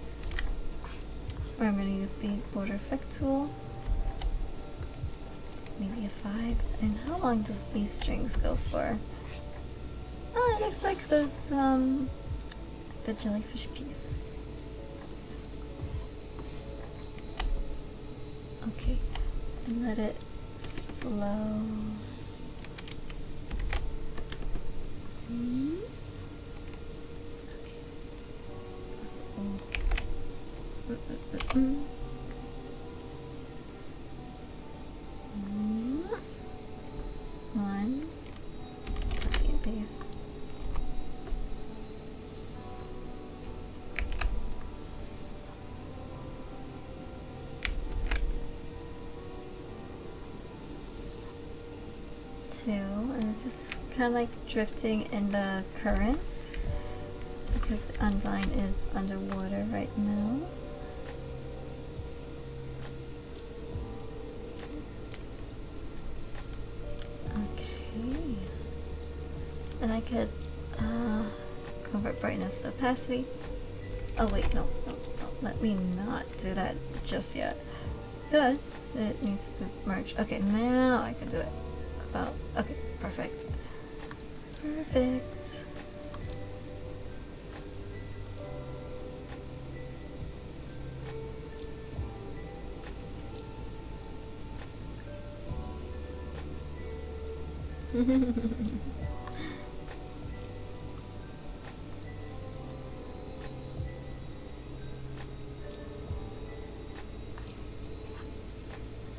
Speaker 1: Or I'm going to use the border effect tool. Maybe a 5. And how long does these strings go for? Oh, it looks like there's the jellyfish piece. Okay, and let it flow. Okay. So, one, copy and paste. Two, and it's just kind of like drifting in the current because the Undine is underwater right now. Okay, and I could convert brightness to opacity. Oh wait, no, let me not do that just yet because it needs to merge. Okay, now I can do it. Oh, okay, perfect. Perfect.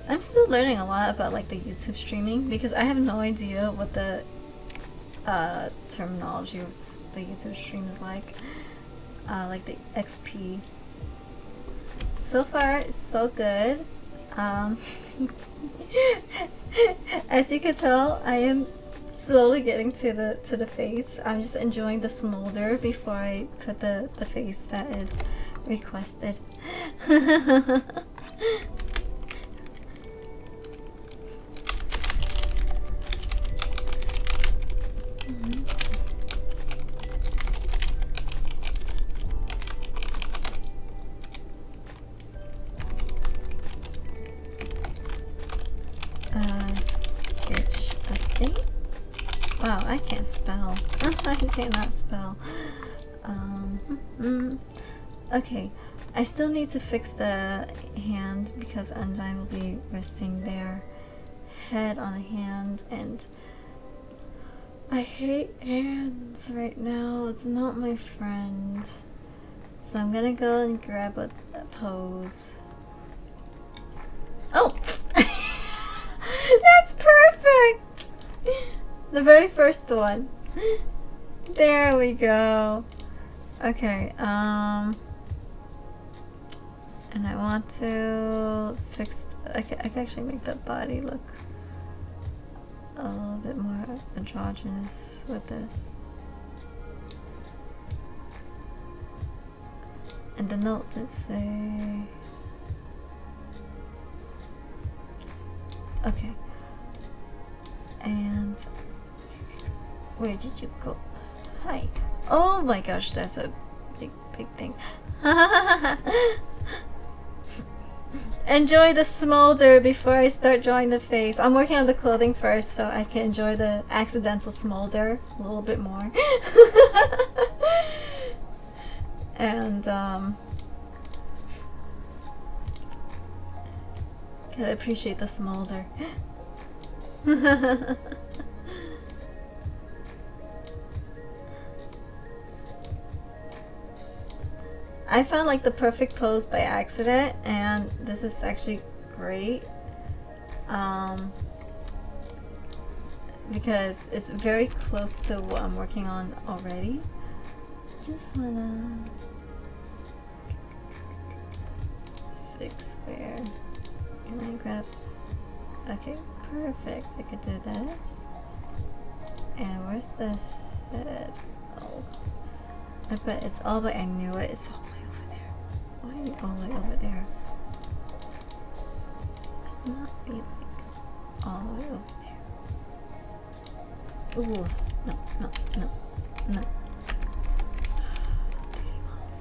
Speaker 1: I'm still learning a lot about like the YouTube streaming because I have no idea what the terminology of the YouTube stream is like the XP. So far, so good. As you can tell, I am slowly getting to the face. I'm just enjoying the smolder before I put the face that is requested. Sketch update. Wow, I can't spell. I cannot spell. Okay, I still need to fix the hand because Undine will be resting their head on a hand, and I hate hands right now. It's not my friend. So I'm gonna go and grab a pose. Oh! That's perfect! The very first one. There we go. Okay, and I want to fix... I can actually make that body look a little bit more androgynous with this. And the note did say... Okay. And... where did you go? Hi. Oh my gosh, that's a big thing. Enjoy the smolder before I start drawing the face. I'm working on the clothing first so I can enjoy the accidental smolder a little bit more. And gotta appreciate the smolder. I found like the perfect pose by accident, and this is actually great. Because it's very close to what I'm working on already. Just wanna fix where can I grab. Okay, perfect. I could do this. And where's the head? Oh, I bet it's all the way. I knew it. It's all the way over there. Why are you all the way over there? Should not be like all the way over there. Ooh, no, no, no, no. 3D models.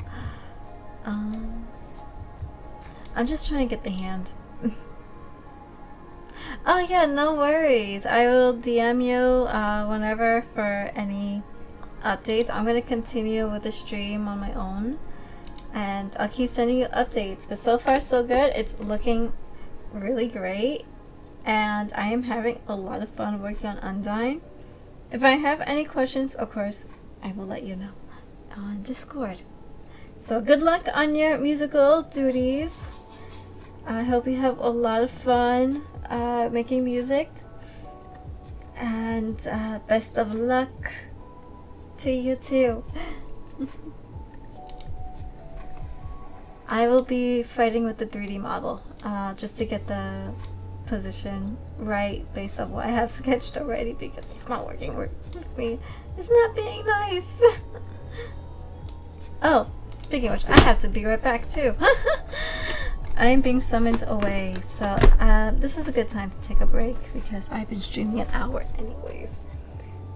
Speaker 1: I'm just trying to get the hand. Oh yeah, no worries. I will DM you whenever for any updates. I'm gonna continue with the stream on my own, and I'll keep sending you updates. But so far so good. It's looking really great, and I am having a lot of fun working on Undine. If I have any questions, of course, I will let you know on Discord. So good luck on your musical duties. I hope you have a lot of fun making music, and best of luck to you too. I will be fighting with the 3D model just to get the position right based on what I have sketched already, because it's not working with me. It's not being nice. Oh, speaking of which, I have to be right back too. I'm being summoned away, so this is a good time to take a break because I've been streaming an hour anyways.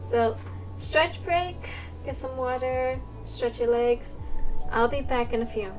Speaker 1: So stretch break, get some water, stretch your legs. I'll be back in a few.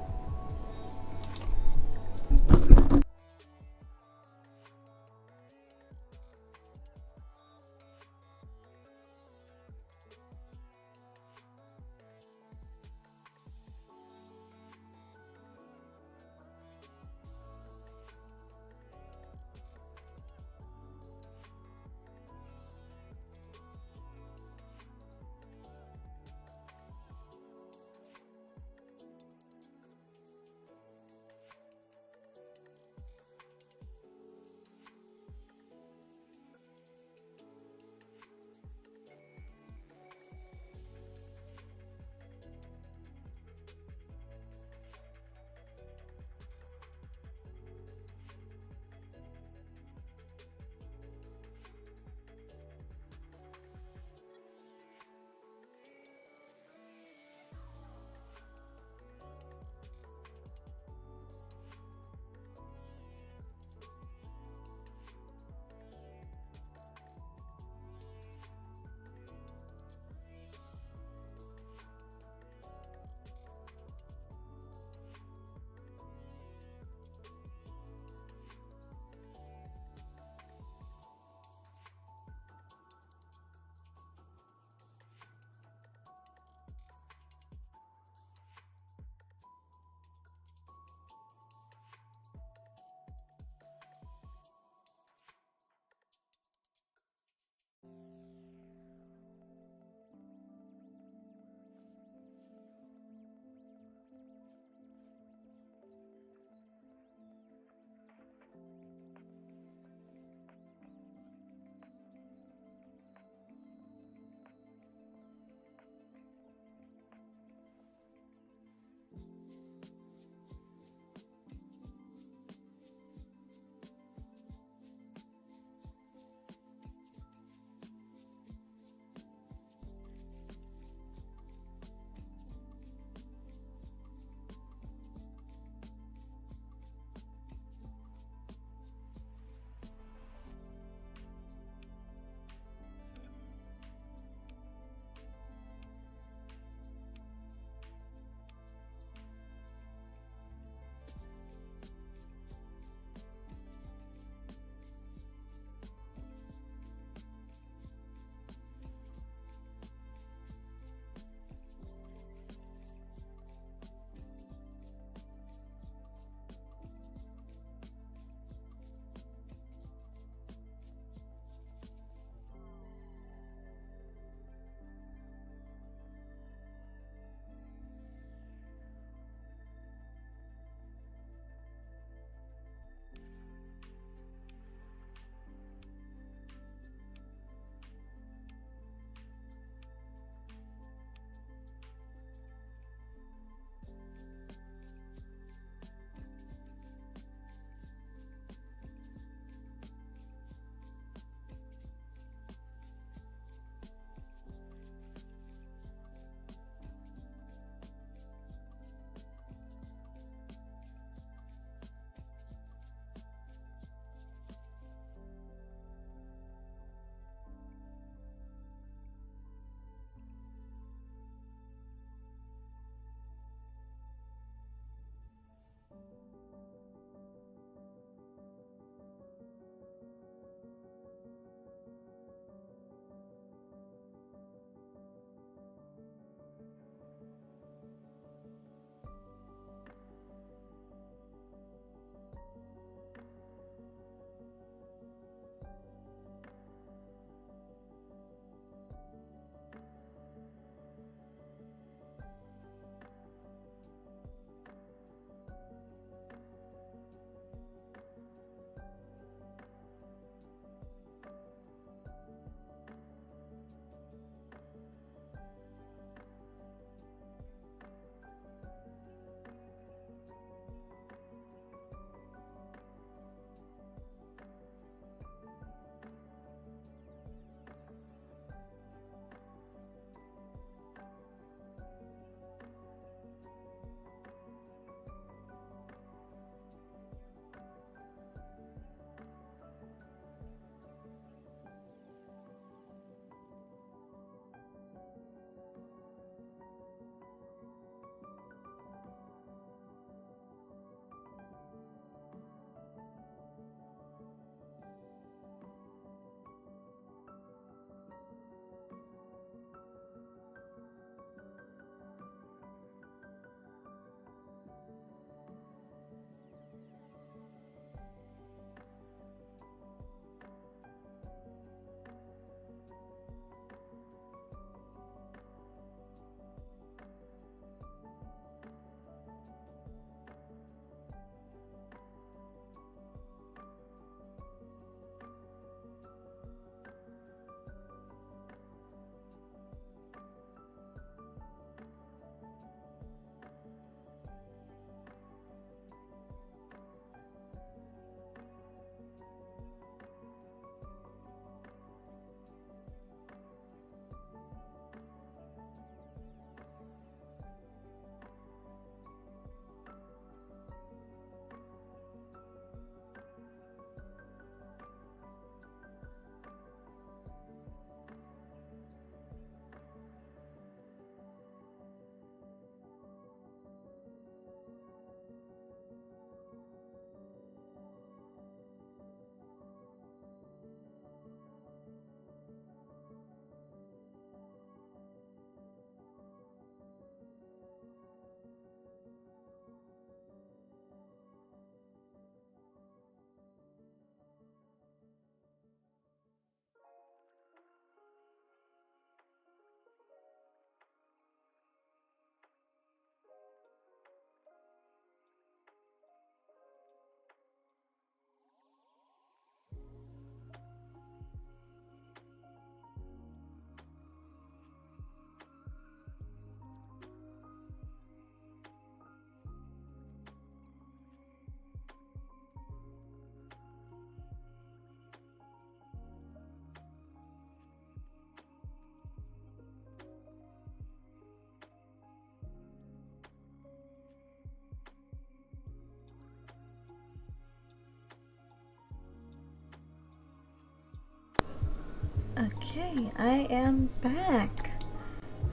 Speaker 1: Okay, I am back.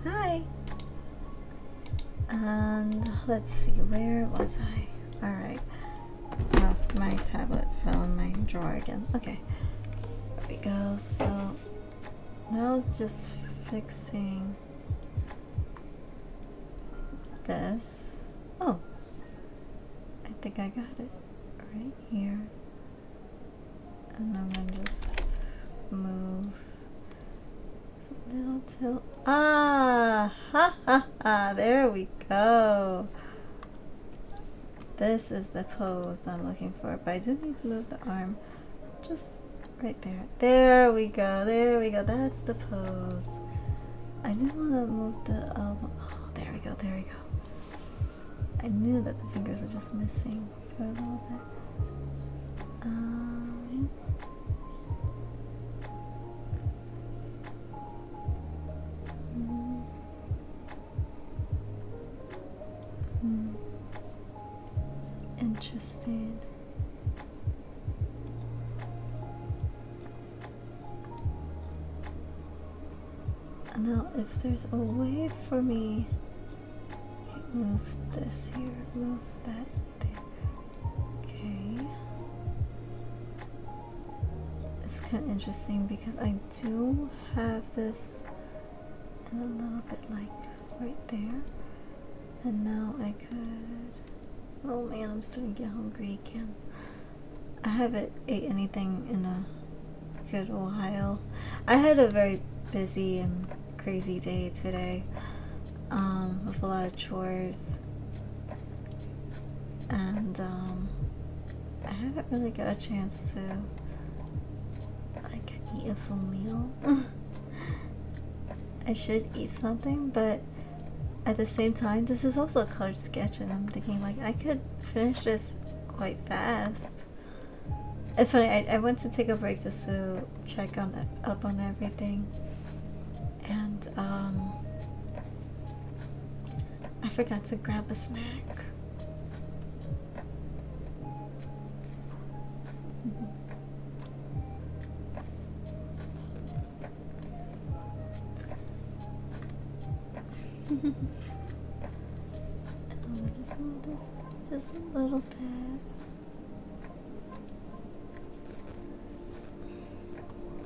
Speaker 1: Hi. And let's see, where was I? Alright. Oh, my tablet fell in my drawer again. Okay. There we go. So now it's just fixing this. Oh. I think I got it right here. And I'm gonna just move a little tilt. Ah! Ha ha ha! There we go! This is the pose I'm looking for, but I do need to move the arm just right there. There we go, there we go. That's the pose. I didn't want to move the elbow. Oh, there we go, there we go. I knew that the fingers were just missing for a little bit. Interesting. Now, if there's a way for me, okay, move this here, move that there. Okay. It's kind of interesting because I do have this in a little bit like right there, and now I could. Oh man, I'm starting to get hungry again. I haven't ate anything in a good while. I had a very busy and crazy day today, with a lot of chores, and I haven't really got a chance to like eat a full meal. I should eat something, but at the same time, this is also a colored sketch, and I'm thinking like I could finish this quite fast. It's funny, I went to take a break just to check up on everything, and I forgot to grab a snack. I'll just move this just a little bit.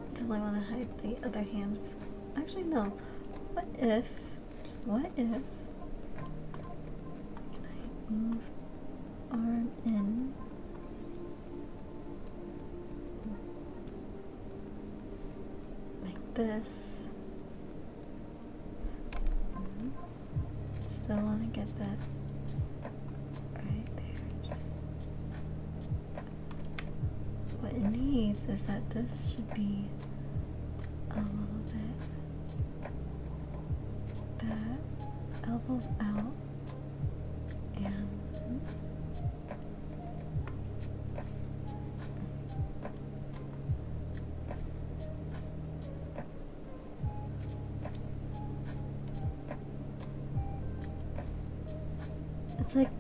Speaker 1: Until I want to hide the other hand. Actually, no. What if, just what if, can I move arm in? Like this. Still want to get that right there. Just what it needs is that this should be a little bit that elbows out and it's like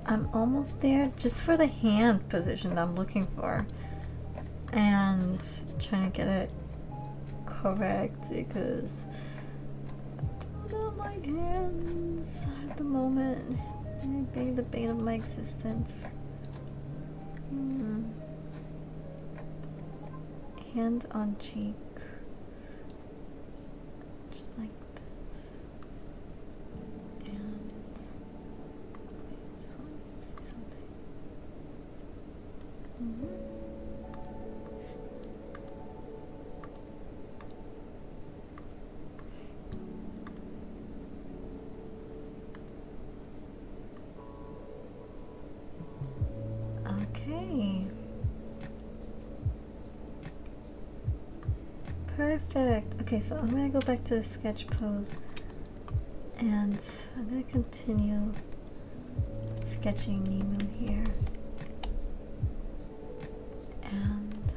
Speaker 1: I'm almost there just for the hand position that I'm looking for, and trying to get it correct because I don't like hands at the moment. They're being the bane of my existence. Hand on cheek, just like this. And wait, I just want to see something. Okay. Perfect. Okay, so I'm gonna go back to the sketch pose, and I'm gonna continue sketching Nemu here. And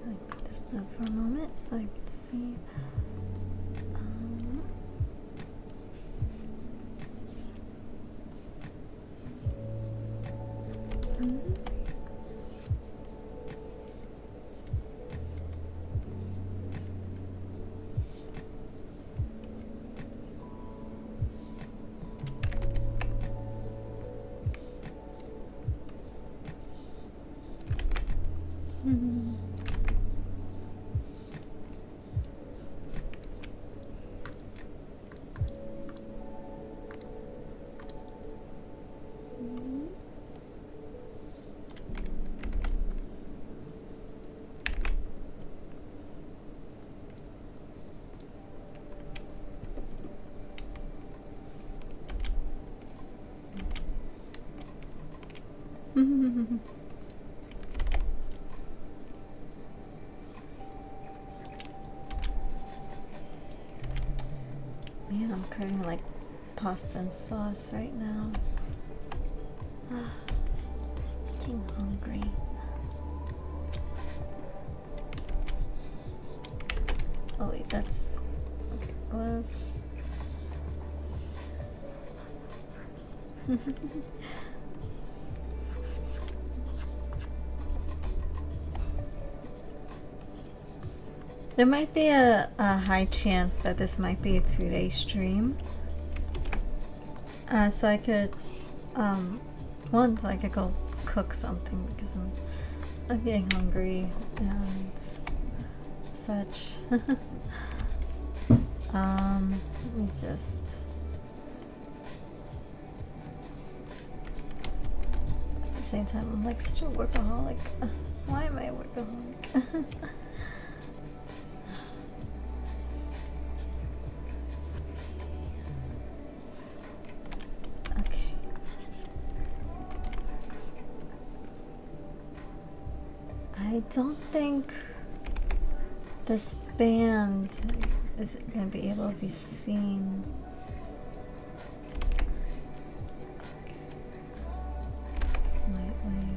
Speaker 1: let me put this blue for a moment so I can see. Man, I'm craving like pasta and sauce right now. Getting hungry. Oh wait, that's okay. Glove. There might be a high chance that this might be a 2-day stream. So I could, one, I could go cook something because I'm getting hungry and such. Let me just. At the same time, I'm like such a workaholic. Why am I a workaholic? I don't think this band is going to be able to be seen. Slightly.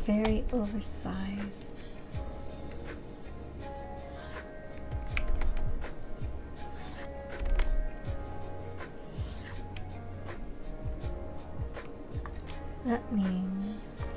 Speaker 1: Very oversized. That means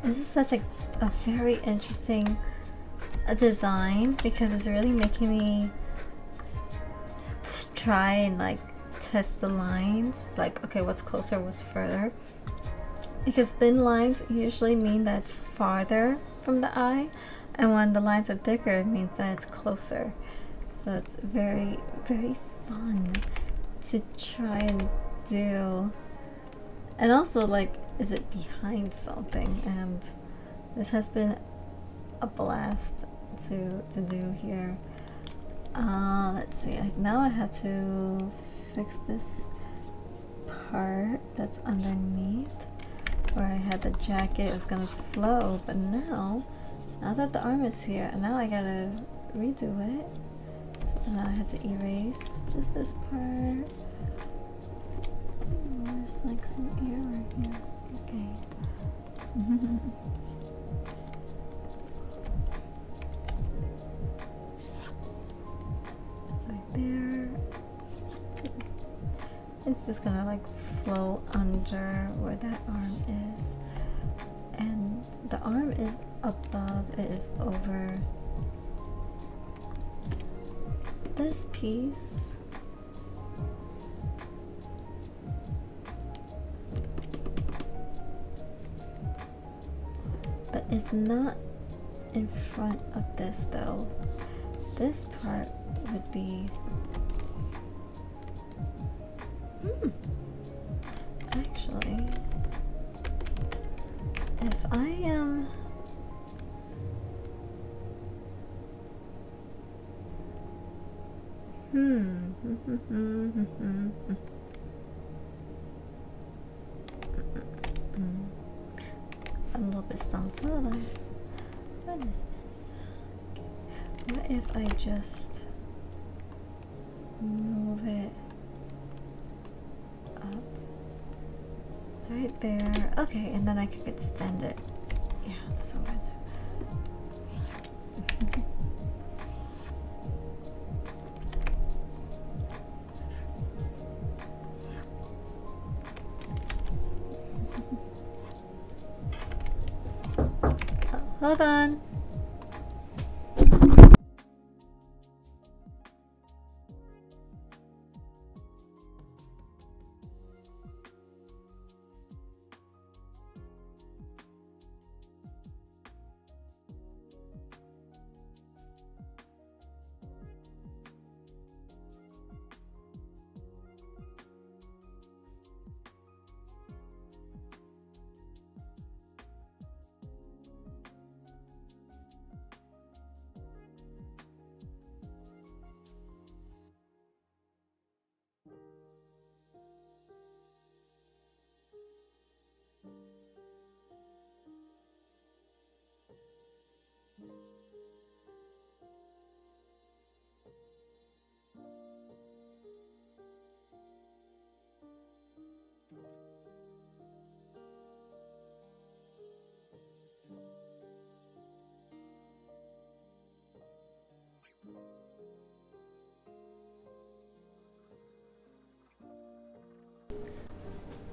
Speaker 1: this is such a very interesting design because it's really making me try and like test the lines, like okay, what's closer, what's further, because thin lines usually mean that it's farther from the eye, and when the lines are thicker it means that it's closer. So it's very fun to try and do. And also, like, is it behind something? And this has been a blast to do here. Let's see, now I have to fix this part that's underneath where I had the jacket. It was gonna flow, but now that the arm is here, now I gotta redo it. So now I had to erase just this part. There's like some error here. Okay. It's right there. It's just gonna like flow under where that arm is. And the arm is above, it is over this piece. But it's not in front of this though. This part would be actually, if I am I'm a little bit stumped. What is this? Okay. What if I just move it up? It's right there. Okay, and then I can extend it. Yeah, that's what I do. Hold on.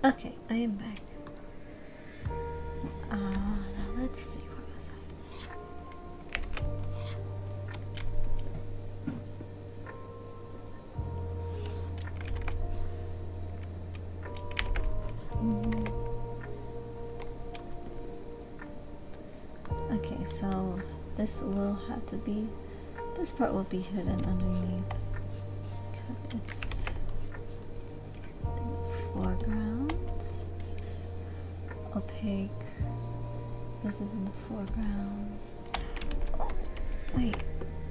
Speaker 1: Okay, I am back. Now let's see, where was I? Okay, so this will have to be, this part will be hidden underneath because it's foreground. This is opaque. This is in the foreground. Oh, wait.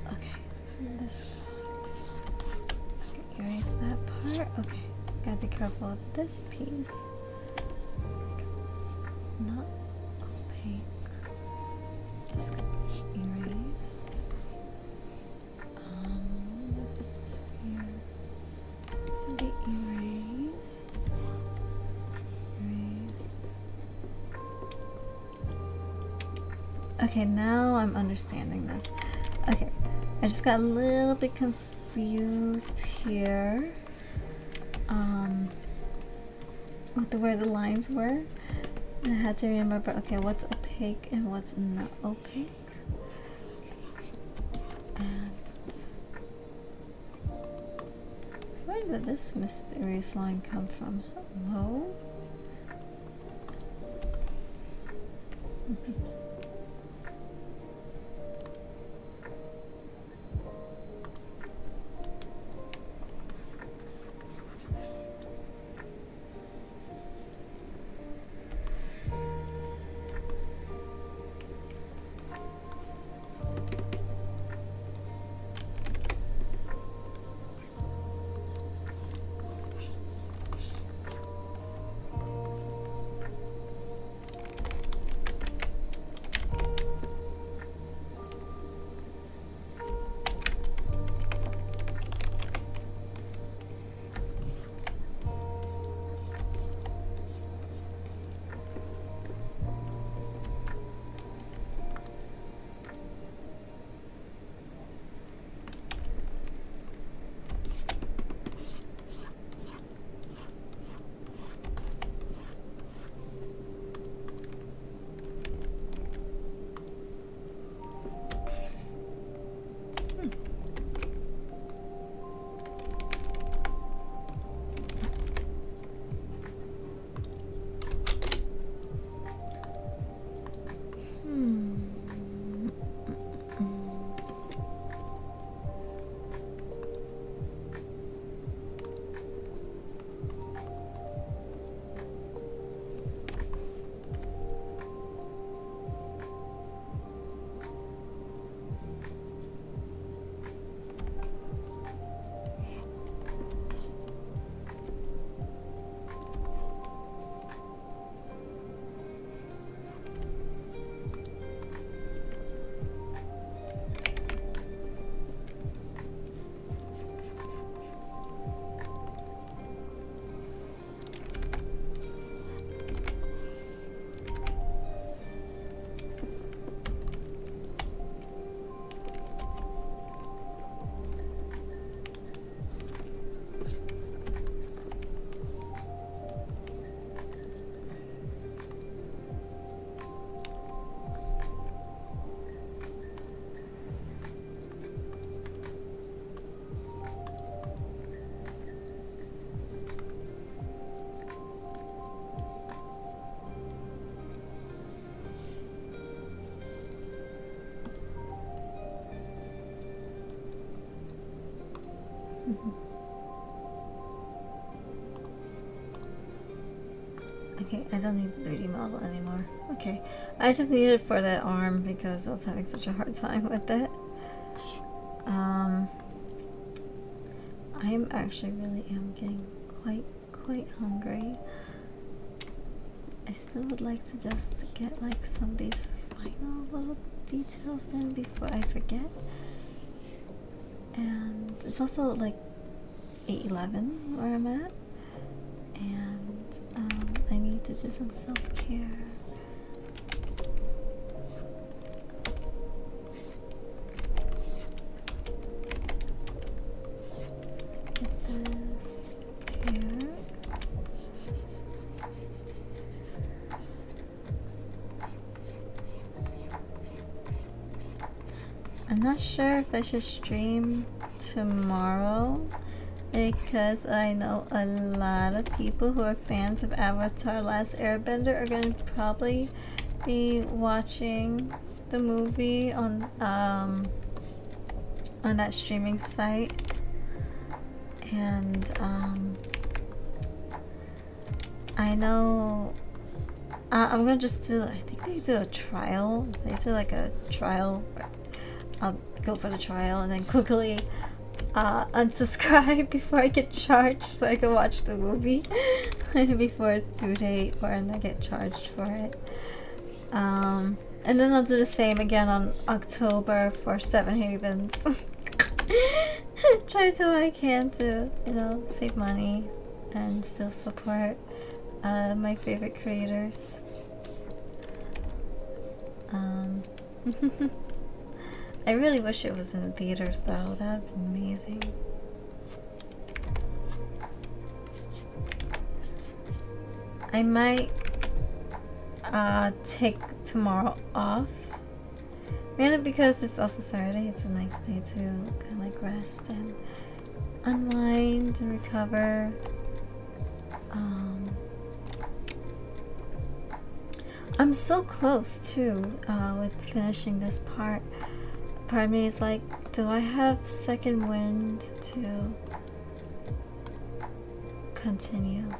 Speaker 1: Okay. This goes. Okay, erase that part. Okay. Gotta be careful with this piece. It's not opaque. This could be erased. This here can be erased. Okay, now I'm understanding this. Okay, I just got a little bit confused here with where the lines were. And I had to remember, okay, what's opaque and what's not opaque. And where did this mysterious line come from? Hello? Okay, I don't need 3D model anymore. Okay, I just need it for the arm because I was having such a hard time with it. I'm actually really am getting quite hungry. I still would like to just get like some of these final little details in before I forget. And it's also like 8:11 where I'm at, and I need to do some self-care. I'm not sure if I should stream tomorrow because I know a lot of people who are fans of Avatar: Last Airbender are going to probably be watching the movie on that streaming site, and I know I'm gonna just do, I think they do a trial. They do like a trial. I'll go for the trial and then quickly unsubscribe before I get charged so I can watch the movie before it's due date or I get charged for it. And then I'll do the same again on October for Seven Havens. Try to what I can to, you know, save money and still support my favorite creators. I really wish it was in the theaters though, that would be amazing. I might take tomorrow off, mainly because it's also Saturday. It's a nice day to kind of like rest and unwind and recover. I'm so close too with finishing this part. Part of me is like, do I have second wind to continue?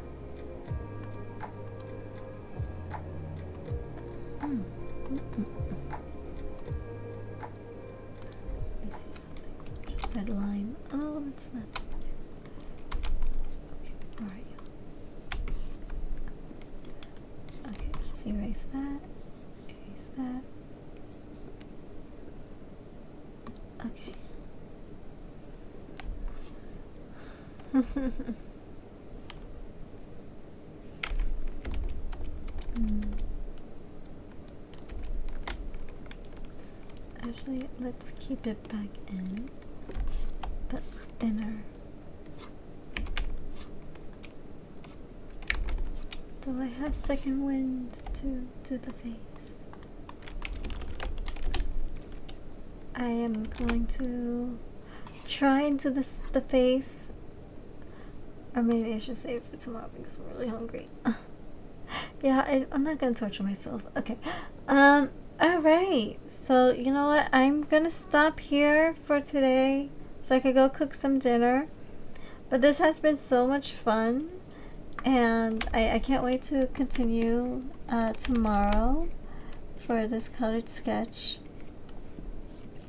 Speaker 1: Let me see something. Just red line. Oh, it's not. Okay, where are you? Okay, let's erase that. Erase that. Okay. Actually, let's keep it back in, but thinner. Do I have second wind to do the face? I am going to try and do this, the face, or maybe I should save it for tomorrow because I'm really hungry. Yeah, I'm not gonna torture myself. Okay. Alright. So, you know what? I'm gonna stop here for today so I could go cook some dinner. But this has been so much fun. And I can't wait to continue tomorrow for this colored sketch.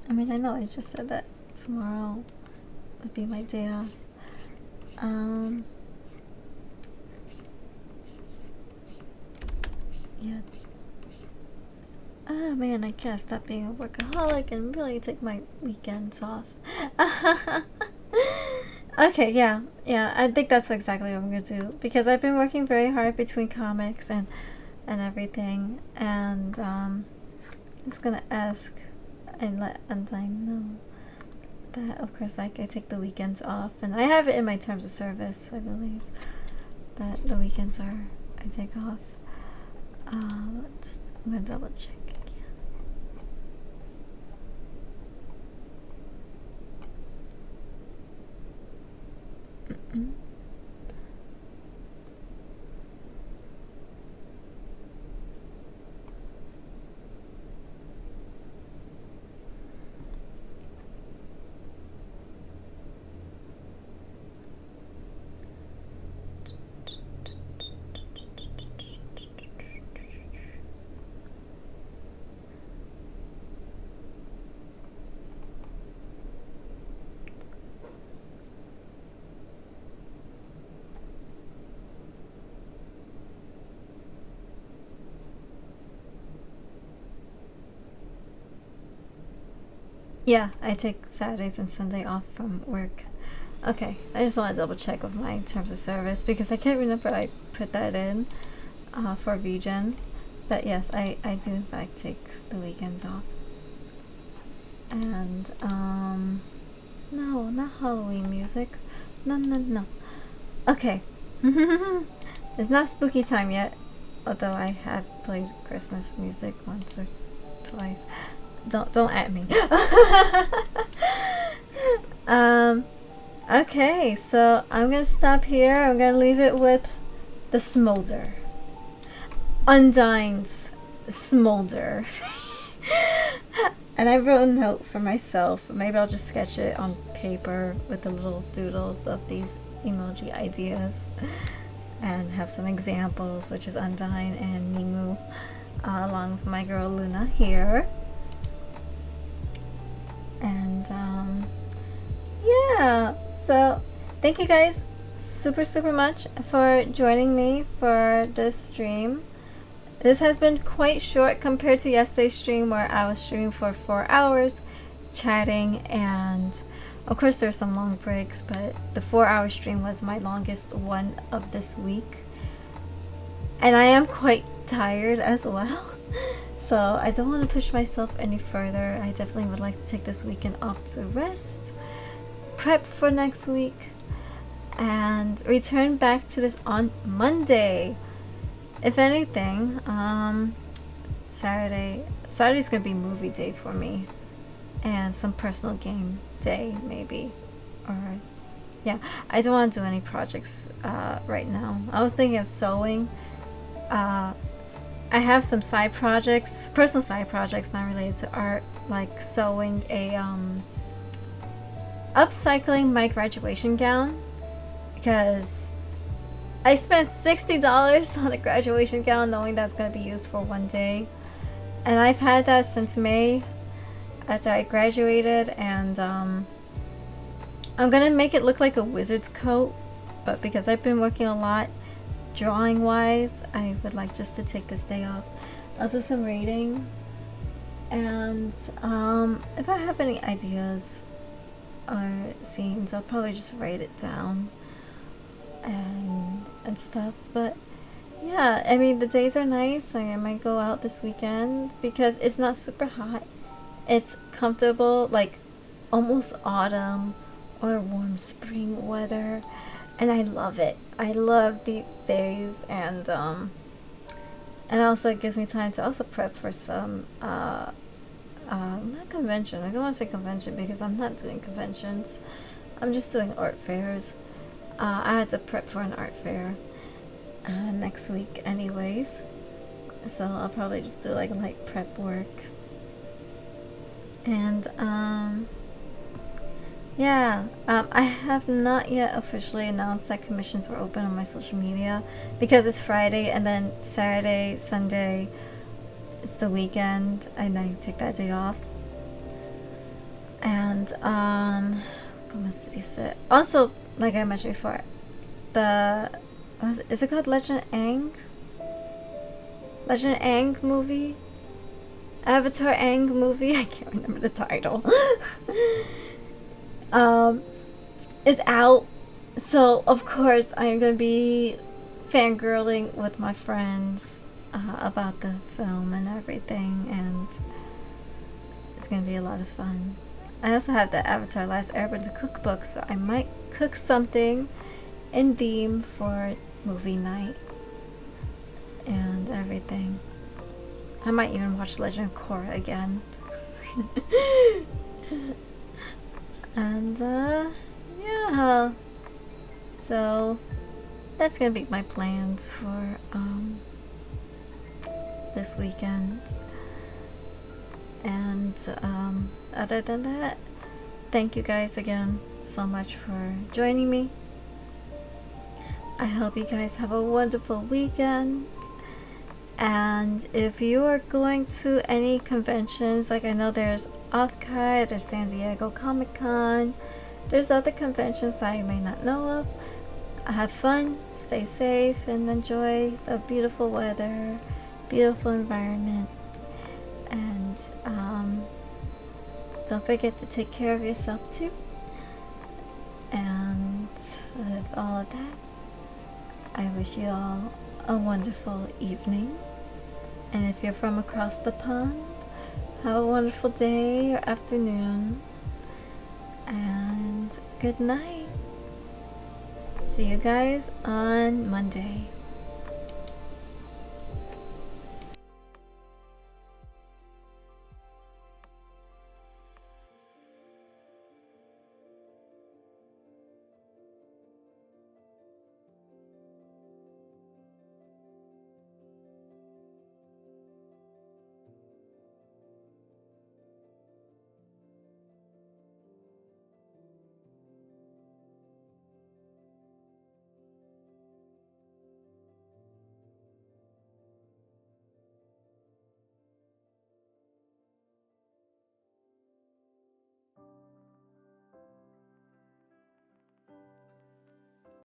Speaker 1: I mean, I know I just said that tomorrow would be my day off. Yeah. Oh man, I can't stop being a workaholic and really take my weekends off. Okay, yeah, I think that's exactly what I'm gonna do because I've been working very hard between comics and everything, and I'm just gonna ask and let Undine know that of course I take the weekends off, and I have it in my terms of service, I believe, that the weekends I take off. I'm gonna double check again. Yeah, I take Saturdays and Sunday off from work. Okay, I just want to double check with my terms of service because I can't remember I put that in for VGen. But yes, I do in fact take the weekends off. And no, not Halloween music. No. Okay. It's not spooky time yet, although I have played Christmas music once or twice. Don't at me. Okay, so I'm gonna stop here. I'm gonna leave it with the smolder. Undine's smolder. And I wrote a note for myself. Maybe I'll just sketch it on paper with the little doodles of these emoji ideas and have some examples, which is Undine and Nimu, along with my girl Luna here. And yeah, so thank you guys super much for joining me for this stream. This has been quite short compared to yesterday's stream where I was streaming for 4 hours chatting, and of course there's some long breaks, but the 4-hour stream was my longest one of this week. And I am quite tired as well. So I don't want to push myself any further. I definitely would like to take this weekend off to rest, prep for next week, and return back to this on Monday. If anything, Saturday's gonna be movie day for me, and some personal game day maybe, or yeah, I don't want to do any projects right now. I was thinking of sewing. I have some side projects, personal side projects not related to art, like sewing a upcycling my graduation gown, because I spent $60 on a graduation gown knowing that's going to be used for one day. And I've had that since May after I graduated, and I'm going to make it look like a wizard's coat, but because I've been working a lot drawing wise, I would like just to take this day off. I'll do some reading, and if I have any ideas or scenes, I'll probably just write it down and stuff. But yeah, I mean, the days are nice. I might go out this weekend because it's not super hot. It's comfortable, like almost autumn or warm spring weather, and I love it. I love these days, and also it gives me time to also prep for some not convention. I don't want to say convention because I'm not doing conventions. I'm just doing art fairs. I had to prep for an art fair next week anyways, so I'll probably just do like light prep work. And yeah, I have not yet officially announced that commissions were open on my social media because it's Friday, and then Saturday, Sunday, it's the weekend, and I take that day off. And Goma City Set. Also, like I mentioned before, is it called Legend Aang? Legend Aang movie? Avatar Aang movie? I can't remember the title. Is out. So, of course, I'm going to be fangirling with my friends about the film and everything, and it's going to be a lot of fun. I also have the Avatar Last Airbender cookbook, so I might cook something in theme for movie night and everything. I might even watch Legend of Korra again. And yeah, so that's gonna be my plans for this weekend. And other than that, thank you guys again so much for joining me. I hope you guys have a wonderful weekend. And if you are going to any conventions, like I know there's Outcast, there's San Diego Comic-Con, there's other conventions I may not know of, have fun, stay safe, and enjoy the beautiful weather, beautiful environment, and don't forget to take care of yourself too. And with all of that, I wish you all a wonderful evening. And if you're from across the pond, have a wonderful day or afternoon. And good night. See you guys on Monday.